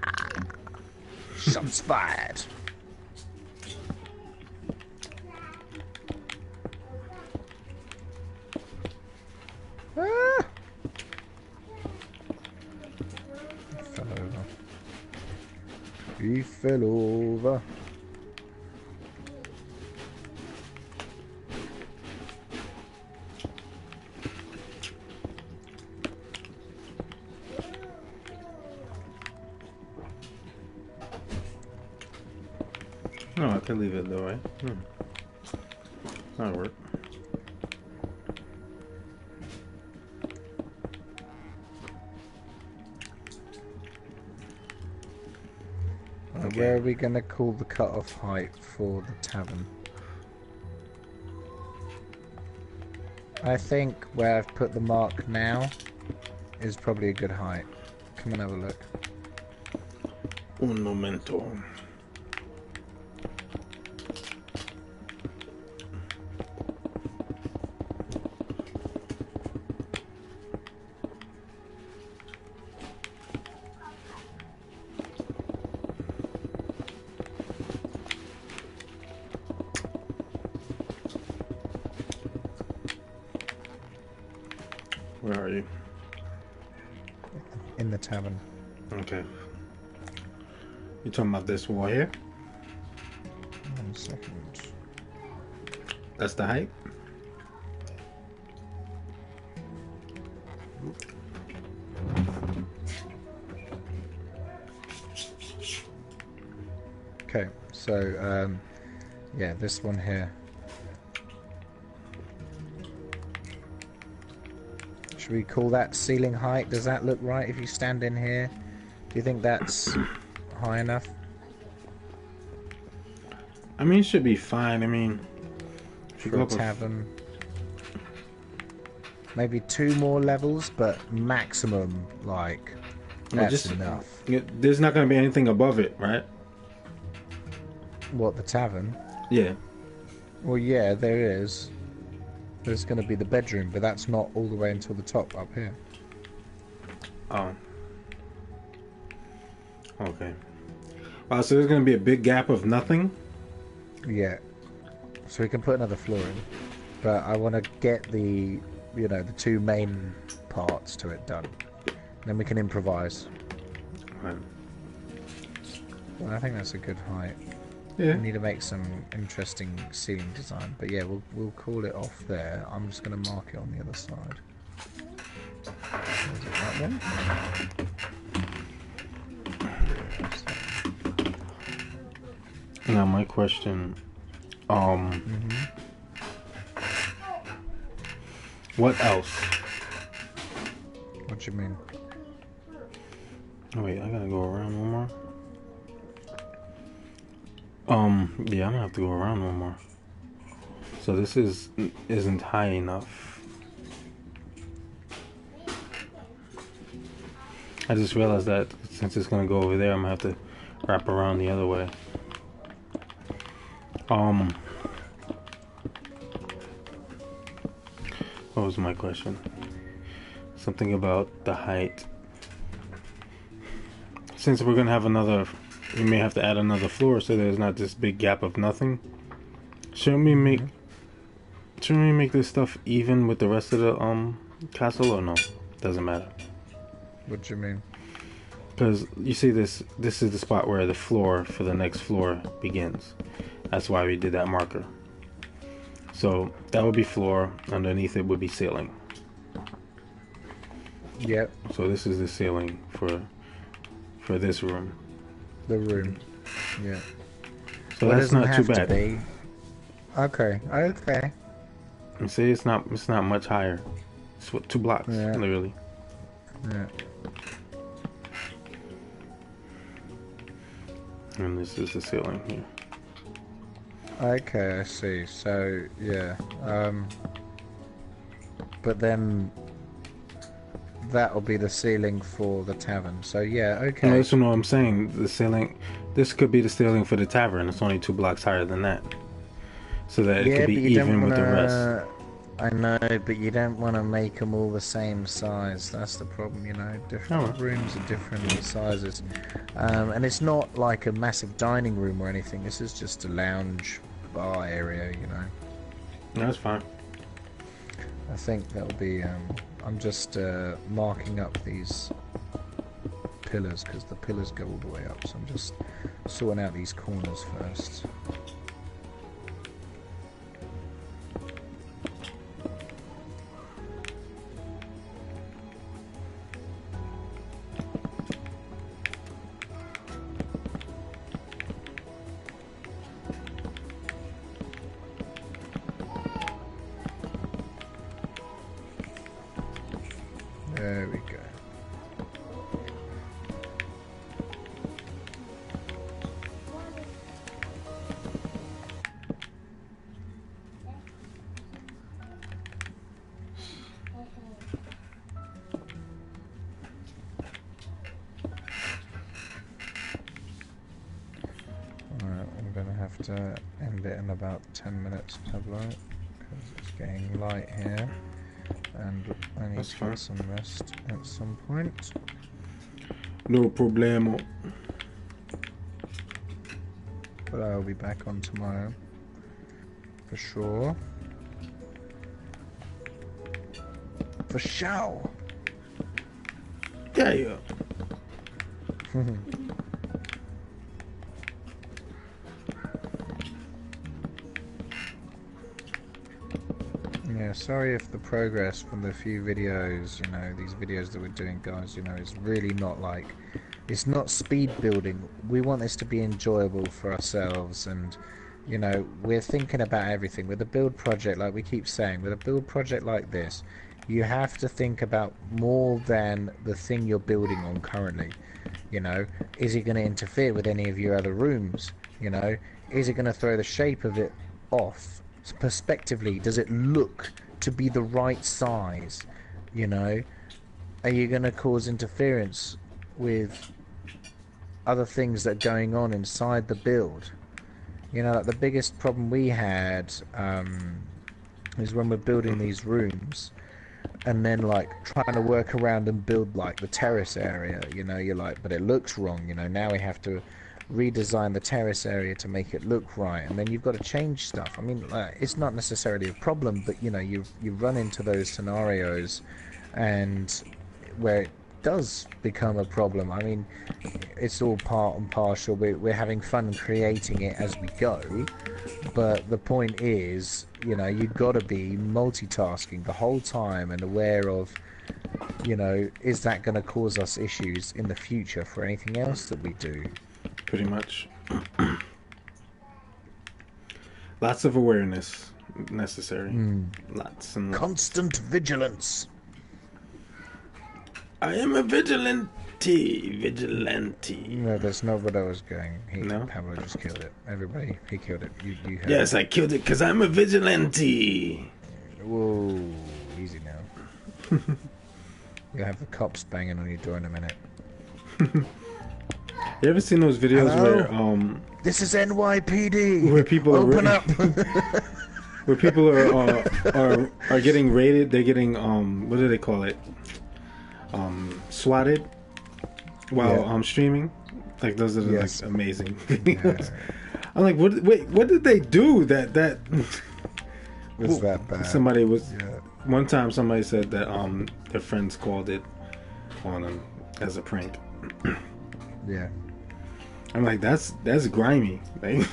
Shots fired. Ah! He fell over. He fell over. No, I can leave it though, right? That'll work. Okay. Where are we going to call the cut-off height for the tavern? I think where I've put the mark now is probably a good height. Come and have a look. Un momento. Where are you? In the tavern. Okay. You talking about this wall here? 1 second. That's the height? Okay, so, yeah, this one here. Should we call that ceiling height? Does that look right if you stand in here? Do you think that's high enough? I mean, it should be fine. I mean, if you For go a up a tavern. Maybe 2 more levels, but maximum, like, Well, that's just- enough. there's not going to be anything above it, right? What, the tavern? Yeah. Well, yeah, there is. There's going to be the bedroom, but that's not all the way until the top up here. Oh. Okay. Wow, so there's going to be a big gap of nothing? Yeah. So we can put another floor in. But I want to get the, you know, the 2 main parts to it done. Then we can improvise. Right. Well, I think that's a good height. Yeah. We need to make some interesting ceiling design, but yeah, we'll call it off there. I'm just going to mark it on the other side. Is it that one? Now my question, what else? What do you mean? Oh, wait, I gotta go around one more. Yeah, I'm gonna have to go around one more. So this isn't high enough. I just realized that since it's gonna go over there, I'm gonna have to wrap around the other way. What was my question? Something about the height. Since we're gonna have another, we may have to add another floor so there's not this big gap of nothing. Shouldn't we make this stuff even with the rest of the castle, or no? Doesn't matter. What do you mean? Because you see this is the spot where the floor for the next floor begins. That's why we did that marker. So that would be floor, underneath it would be ceiling. Yep. So this is the ceiling for this room. The room. Yeah. So that's not too bad. Okay. Okay. You see, it's not much higher. It's 2 blocks, literally. Yeah. And this is the ceiling here. Okay, I see. So yeah. But then that'll be the ceiling for the tavern. So yeah, okay. No, listen to what I'm saying. The ceiling. This could be the ceiling for the tavern. It's only 2 blocks higher than that, so that it could be even with the rest. I know, but you don't want to make them all the same size. That's the problem, you know. Different rooms are different sizes, and it's not like a massive dining room or anything. This is just a lounge bar area, you know. No, that's fine. I think that'll be. I'm just marking up these pillars because the pillars go all the way up. So I'm just sorting out these corners first. There we go. Alright, I'm going to have to end it in about 10 minutes, Pablo, because it's getting light here. And I need to get some rest at some point. No problemo. But I'll be back on tomorrow. For sure. For sure! Yeah. Yeah, sorry if the progress from the few videos, you know, these videos that we're doing, guys, you know, is really not like, it's not speed building. We want this to be enjoyable for ourselves, and, you know, we're thinking about everything. With a build project, like we keep saying, with a build project like this, you have to think about more than the thing you're building on currently. You know, is it going to interfere with any of your other rooms? You know, is it going to throw the shape of it off? Perspectively, does it look to be the right size? You know, are you going to cause interference with other things that are going on inside the build? You know, like the biggest problem we had is when we're building these rooms and then like trying to work around and build like the terrace area, you know, you're like, but it looks wrong, you know, now we have to redesign the terrace area to make it look right, and then you've got to change stuff. I mean, it's not necessarily a problem, but you know, you run into those scenarios and where does become a problem. I mean, it's all part and parcel. We're having fun creating it as we go, but the point is, you know, you've got to be multitasking the whole time and aware of, you know, is that going to cause us issues in the future for anything else that we do? Pretty much. Lots of awareness necessary. Lots and lots. Constant vigilance. I am a vigilante. No, that's not what I was going. No? Pablo just killed it. Everybody, he killed it. You heard Yes, it. I killed it because I'm a vigilante. Whoa, easy now. You'll have the cops banging on your door in a minute. You ever seen those videos Hello? where This is NYPD. where people Open are up. where people are getting raided? They're getting what do they call it? Swatted while streaming. Like those are the, Yes. like amazing videos. I'm like, what did they do that Was that bad? somebody was Yeah. one time somebody said that their friends called it on them as a prank. Yeah. I'm like, that's grimy. Like,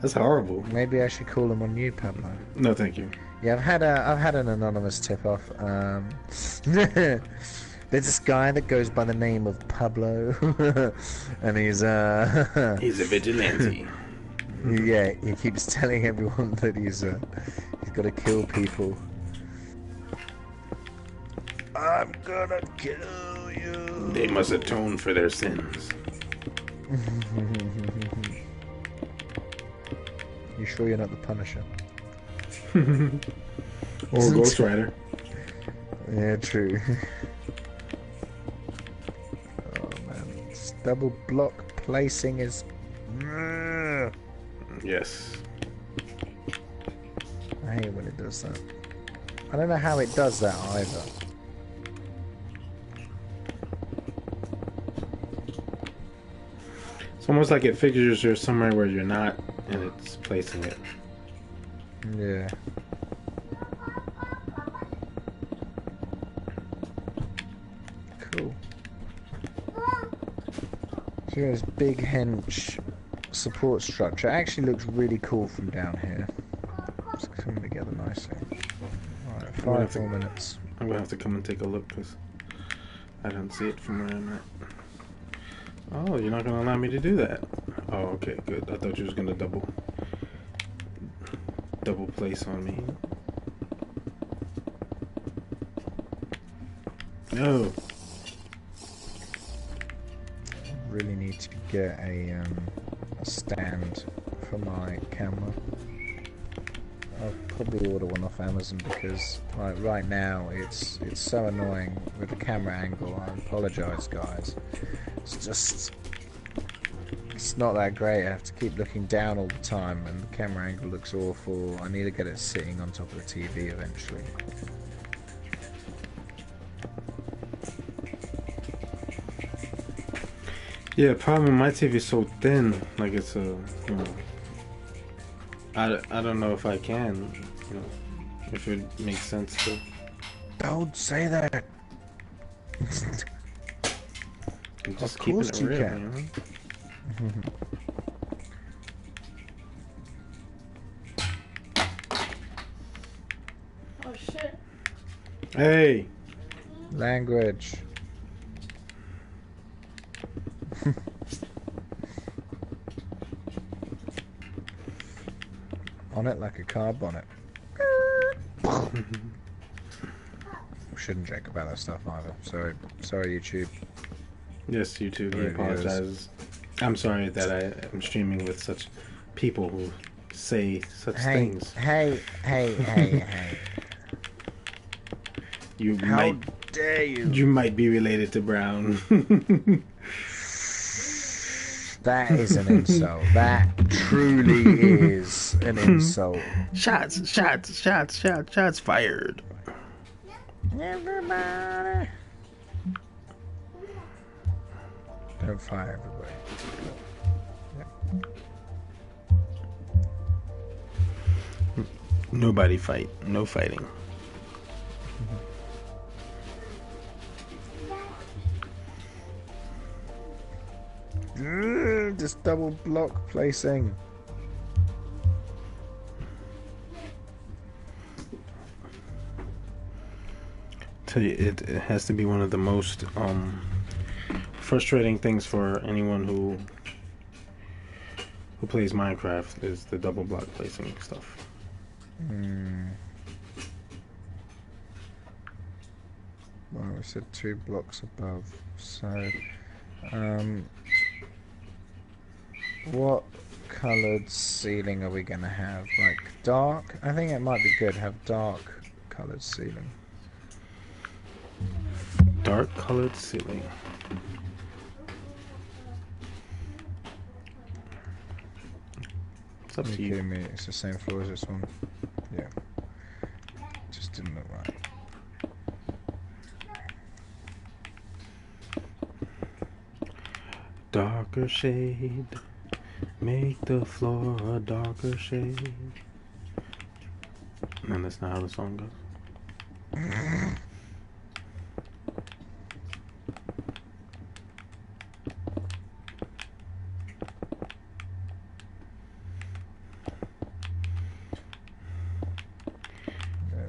that's horrible. Maybe I should call them on you, Pablo. No, thank you. Yeah, I've had an anonymous tip off. There's this guy that goes by the name of Pablo, and he's He's a vigilante. yeah, he keeps telling everyone that he's got to kill people. I'm gonna kill you. They must atone for their sins. You sure you're not the Punisher? Or Ghost Rider. Yeah, true. Oh man, this double block placing is. Yes. I hate when it does that. I don't know how it does that either. It's almost like it figures you're somewhere where you're not, and it's placing it. Yeah. Cool. Here's big hench support structure. It actually looks really cool from down here. It's coming together nicely. Alright, gonna have 5 to- more minutes. I'm gonna have to come and take a look because I don't see it from where I'm at. Oh, you're not gonna allow me to do that. Oh, okay, good. I thought you was gonna double place on me. No. Really need to get a stand for my camera. I'll probably order one off Amazon because right now it's so annoying with the camera angle. I apologise, guys. It's not that great. I have to keep looking down all the time, and the camera angle looks awful. I need to get it sitting on top of the TV eventually. Yeah, problem. My TV is so thin. Like it's a. I don't know if I can. If it makes sense to. Don't say that. I'm just Of keeping course it you real, can. Oh shit. Hey. Language. On it like a car bonnet. Shouldn't joke about that stuff either. Sorry, YouTube. Yes, YouTube. He Right, apologizes. I'm sorry that I am streaming with such people who say such things. Hey. You How might dare you? you might be related to Brown. That is an insult. That truly is an insult. Shots fired. Everybody. Don't fire everybody. Nobody fight. No fighting. Just double block placing. Tell you, it has to be one of the most frustrating things for anyone who plays Minecraft is the double block placing stuff. Well, we said 2 blocks above, so what coloured ceiling are we gonna have? Like dark? I think it might be good to have dark coloured ceiling. Dark colored ceiling. It's up to you. Kidding me? It's the same floor as this one. Yeah. Just didn't look right. Darker shade, make the floor a darker shade. And that's not how the song goes. There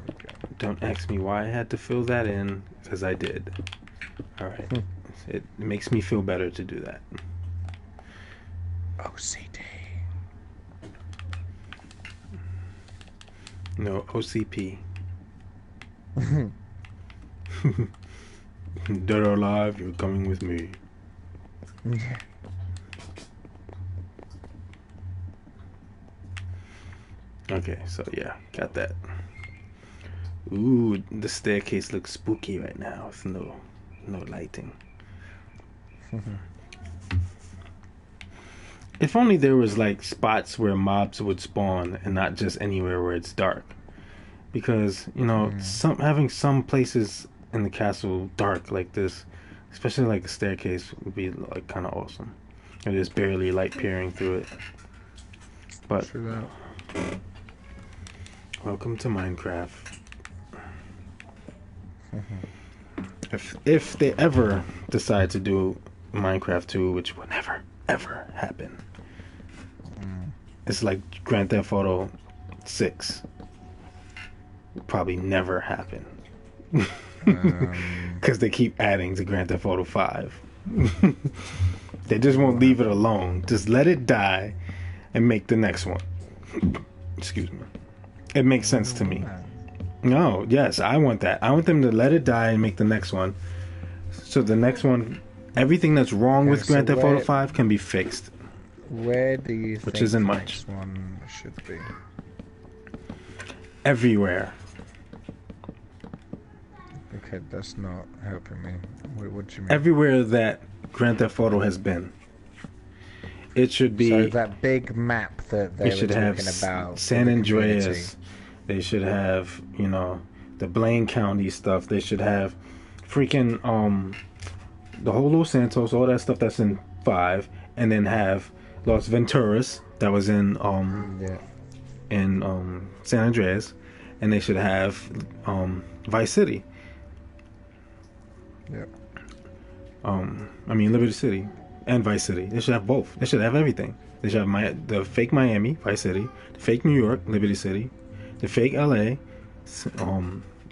we go. Don't ask me why I had to fill that in, because I did. Alright. It makes me feel better to do that. OCD. No, OCP. Dead or alive, you're coming with me. Yeah. Okay, so yeah, got that. Ooh, the staircase looks spooky right now with no lighting. If only there was like spots where mobs would spawn and not just anywhere where it's dark. Because, you know, having some places in the castle dark like this, especially like a staircase, would be like kind of awesome. And there's barely light peering through it. But True that. welcome to Minecraft. If they ever decide to do Minecraft 2, which will never ever happen, it's like Grand Theft Auto 6. Probably never happen. Because they keep adding to Grand Theft Auto 5. They just won't leave it alone. Just let it die and make the next one. Excuse me. It makes sense to me. No, yes, I want that. I want them to let it die and make the next one. So the next one, everything that's wrong with Grand Theft Auto 5 can be fixed. Where do you think Which isn't the much. next one should be? Everywhere. Okay, that's not helping me. What do you mean? Everywhere that Grand Theft Auto has been. It should be... So that big map that they They were should have talking about. San for the Andreas. community. They should have, you know, the Blaine County stuff. They should have freaking the whole Los Santos, all that stuff that's in 5, and then have Los Venturas that was in San Andreas, and they should have Vice City. Yeah. I mean Liberty City and Vice City. They should have both. They should have everything. They should have the fake Miami, Vice City, the fake New York, Liberty City, the fake LA,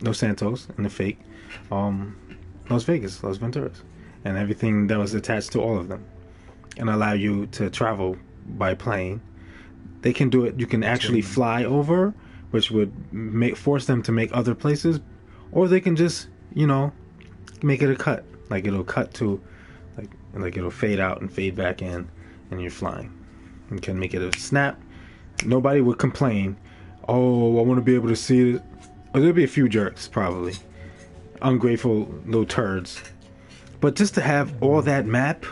Los Santos, and the fake Las Vegas, Las Venturas, and everything that was attached to all of them, and allow you to travel by plane. They can do it. You can actually fly over, which would force them to make other places, or they can just, you know, make it a cut. Like it'll cut to, like it'll fade out and fade back in, and you're flying. You can make it a snap. Nobody would complain. Oh, I want to be able to see it. Or there'll be a few jerks, probably. Ungrateful little turds. But just to have all that map,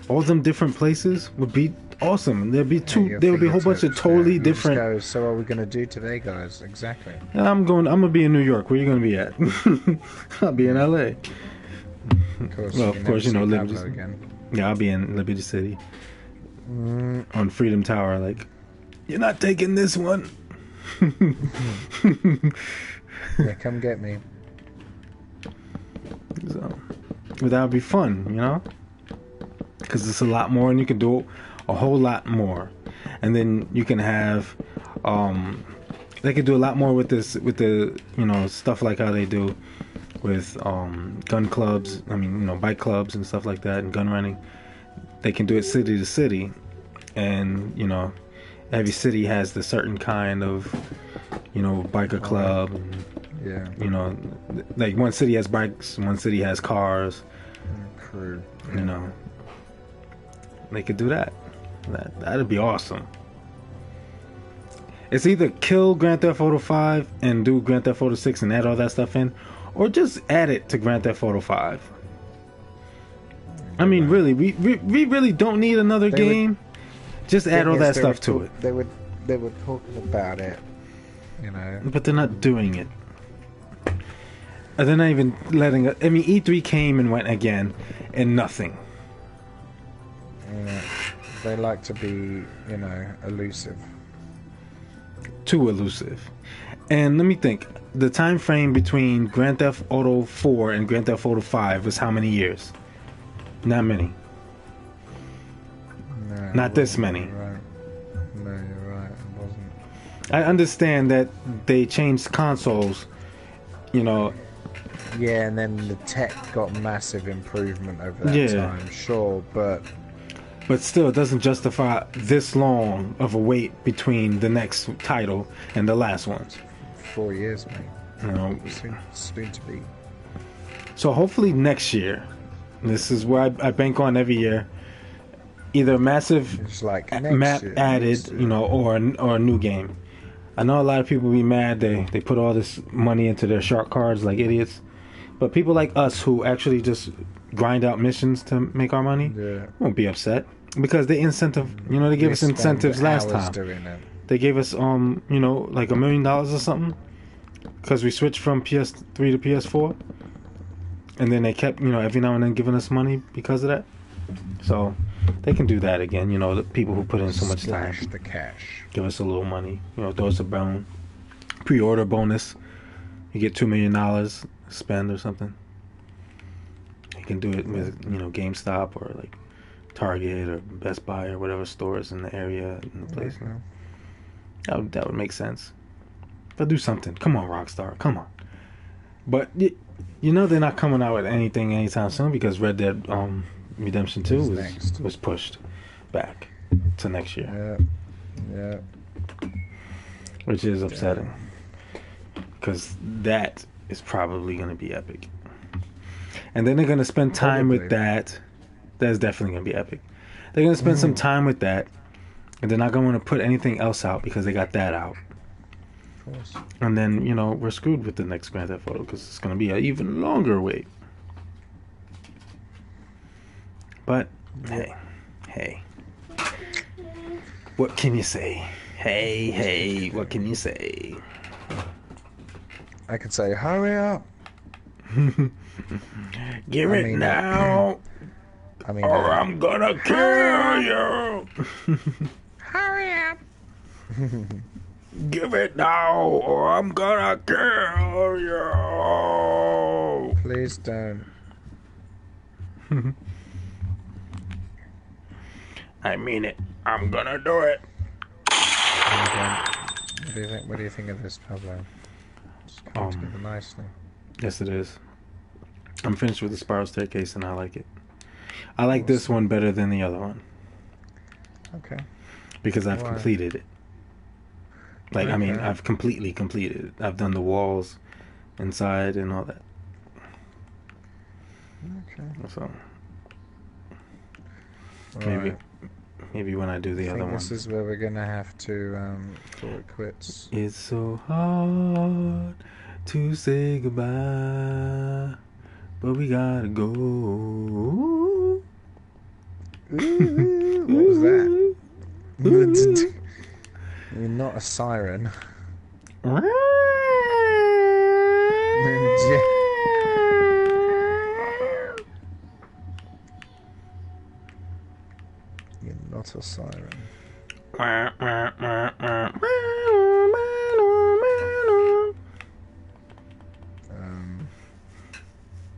all them different places, would be awesome. There'd be there would be a whole bunch of totally different. Go, so what are we gonna do today, guys? Exactly. I'm gonna be in New York. Where you gonna be at? I'll be in LA. Of course. Well, of course, you know, Liberty. Again. Yeah, I'll be in Liberty City. On Freedom Tower, like, you're not taking this one. Yeah, come get me. So, but that would be fun, you know. because it's a lot more, and you can do a whole lot more. And then you can have, they could do a lot more with this, with the, you know, stuff like how they do with gun clubs. I mean, you know, bike clubs and stuff like that, and gun running. They can do it city to city, and you know, every city has the certain kind of, you know, biker club. And, yeah. you know, like one city has bikes, one city has cars. Crew. You know, they could do that. That'd be awesome. It's either kill Grand Theft Auto 5 and do Grand Theft Auto 6 and add all that stuff in, or just add it to Grand Theft Auto 5. I mean, really, we really don't need another game. Just add all that stuff to it. They were talking about it, you know. But they're not doing it. They're not even letting it. I mean, E3 came and went again, and nothing. Yeah, they like to be, you know, elusive. Too elusive. And let me think. The time frame between Grand Theft Auto 4 and Grand Theft Auto 5 was how many years? Not many. No, Not this many. Right. No, you're right. It wasn't. I understand that they changed consoles, you know. Yeah, and then the tech got massive improvement over that time, sure, but still, it doesn't justify this long of a wait between the next title and the last one. 4 years, mate. You know, soon to be. So hopefully next year, this is where I bank on every year, either a massive It's like map added, you know, or a new game. I know a lot of people be mad they put all this money into their shark cards like idiots, but people like us who actually just grind out missions to make our money won't be upset because they they gave us incentives last time. They gave us you know, like $1 million or something because we switched from PS3 to PS4, and then they kept, you know, every now and then giving us money because of that. So they can do that again, you know, the people who put in so much time. Splash the cash. Give us a little money, you know, throw us a bone. Pre-order bonus. You get $2 million spend or something. You can do it with, you know, GameStop or like Target or Best Buy or whatever stores in the area in the place. That would make sense. But do something. Come on, Rockstar. Come on. But you know they're not coming out with anything anytime soon because Red Dead Redemption 2 was pushed back to next year. Yeah. Which is upsetting. Because that is probably going to be epic. And then they're going to spend time with that. That's definitely going to be epic. They're going to spend some time with that. And they're not going to put anything else out because they got that out. Of course. And then, you know, we're screwed with the next Grand Theft Auto because it's going to be an even longer wait. But, hey. What can you say? Hey, what can you say? I could say, hurry up. Give it now. Or I'm gonna kill you. Hurry up. Give it now, or I'm gonna kill you. Please don't. I mean it. I'm gonna do it. What do you think of this, Pablo? It's coming together nicely. Yes, it is. I'm finished with the Spiral Staircase, and I like it. I like this one better than the other one. Okay. Because I've completed it. Like, I mean, I've completely completed it. I've done the walls inside and all that. Okay. So, maybe when I do the other one. This is where we're gonna have to call it quits. It's so hard to say goodbye, but we gotta go. What was that? You're not a siren. You're not a siren.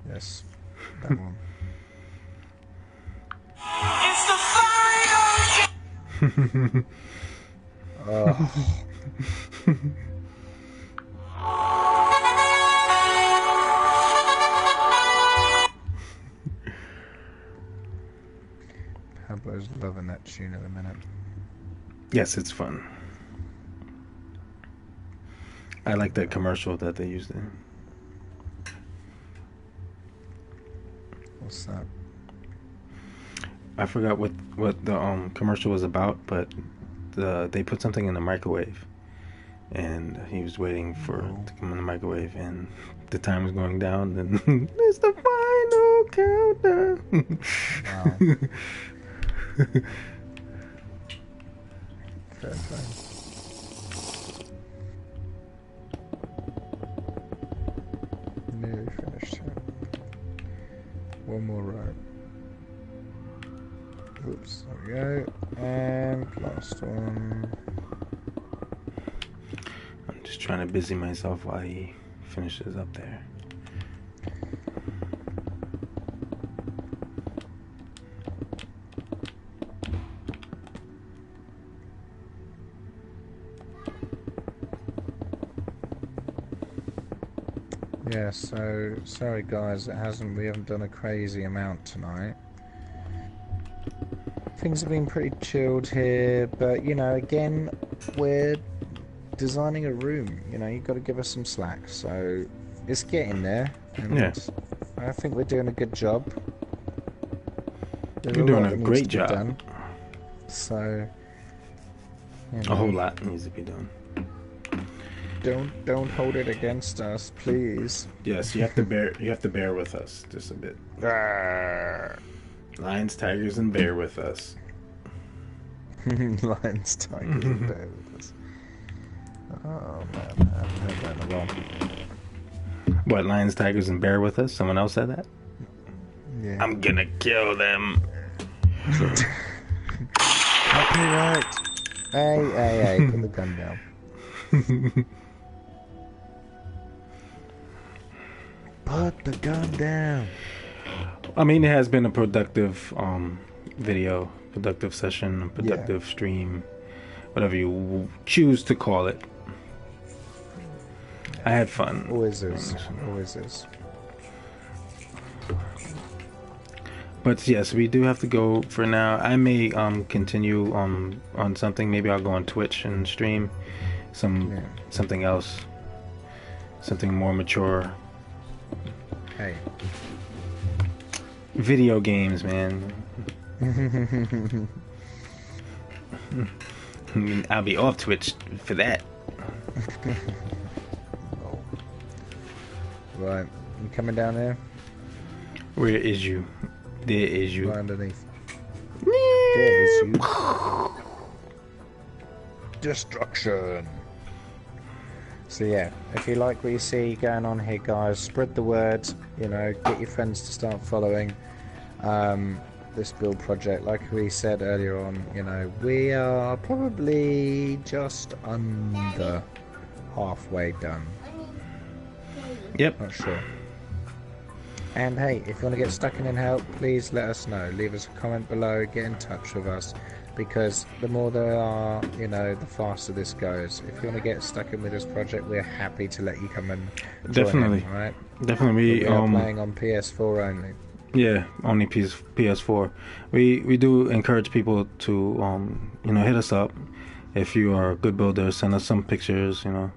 Yes, that one. Oh. Pablo's loving that tune at the minute. Yes, it's fun. I like that commercial that they used in. What's that? I forgot what the commercial was about, but they put something in the microwave, and he was waiting for it to come in the microwave, and the time was going down, and it's the final countdown. Wow. Fair play. Nearly finished it. One more row. Oops, there we go. And last one. I'm just trying to busy myself while he finishes up there. Yeah, so sorry guys, we haven't done a crazy amount tonight. Things have been pretty chilled here, but you know, again, we're designing a room. You know, you've got to give us some slack. So it's getting there, and Yeah. I think we're doing a good job. There's You're lot doing that a needs great to be job. done. So you know, A whole lot needs to be done. don't hold it against us, please. Yes, you have to bear with us just a bit. Lions, tigers, and bear with us. Lions, tigers, and bear with us. Oh man, I haven't heard that in a while. What, lions, tigers, and bear with us? Someone else said that? Yeah. I'm gonna kill them. Copyright. Hey, put the gun down. Put the gun down. I mean, it has been a productive video, productive session, productive stream, whatever you choose to call it. I had fun. Always is. Always is. But yes, we do have to go for now. I may continue on something. Maybe I'll go on Twitch and stream something else, something more mature. Hey. Video games, man. I mean, I'll be off Twitch for that. Oh. Right, you coming down here? Where is you? There is you. Right underneath. There is you. Destruction. So yeah, if you like what you see going on here, guys, spread the word. You know, get your friends to start following this build project. Like we said earlier on, you know, we are probably just under halfway done. Yep. Not sure. And hey, if you want to get stuck in and help, please let us know. Leave us a comment below, get in touch with us, because the more there are, you know, the faster this goes. If you want to get stuck in with this project, we're happy to let you come and join Definitely. in, right? Definitely. We are playing on PS4 only. Yeah, only PS4. We do encourage people to you know, hit us up if you are a good builder. Send us some pictures. You know,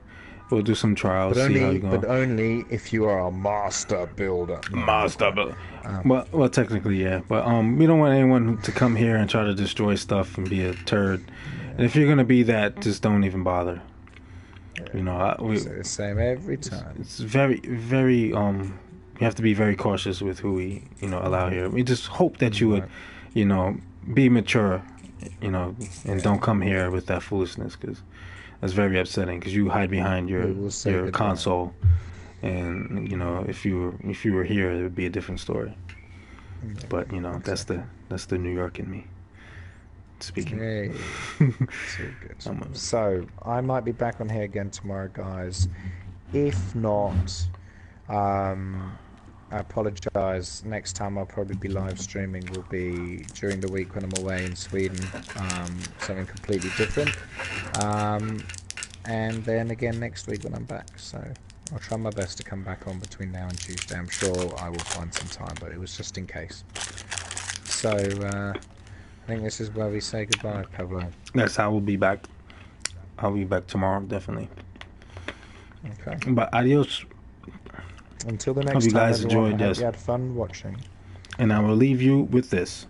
we'll do some trials. But see how you go. only if you are a master builder. Master builder. Well, technically, yeah. But we don't want anyone to come here and try to destroy stuff and be a turd. And if you're gonna be that, just don't even bother. You know, It's the same every time. it's very, very you have to be very cautious with who we, you know, allow here. We just hope that you would, you know, be mature, you know, and don't come here with that foolishness, because that's very upsetting. Because you hide behind your console, and you know, if you were here, it would be a different story. But you know, that's the New York in me speaking. Yay. So good. So I might be back on here again tomorrow, guys. If not, I apologise. Next time I'll probably be live streaming will be during the week when I'm away in Sweden. Something completely different. And then again next week when I'm back. So I'll try my best to come back on between now and Tuesday. I'm sure I will find some time, but it was just in case. So I think this is where we say goodbye, Pablo. Yes, I will be back. I'll be back tomorrow, definitely. Okay. But adios. Until the Hope next you time, guys everyone, enjoyed I hope this. you had fun watching. And I will leave you with this.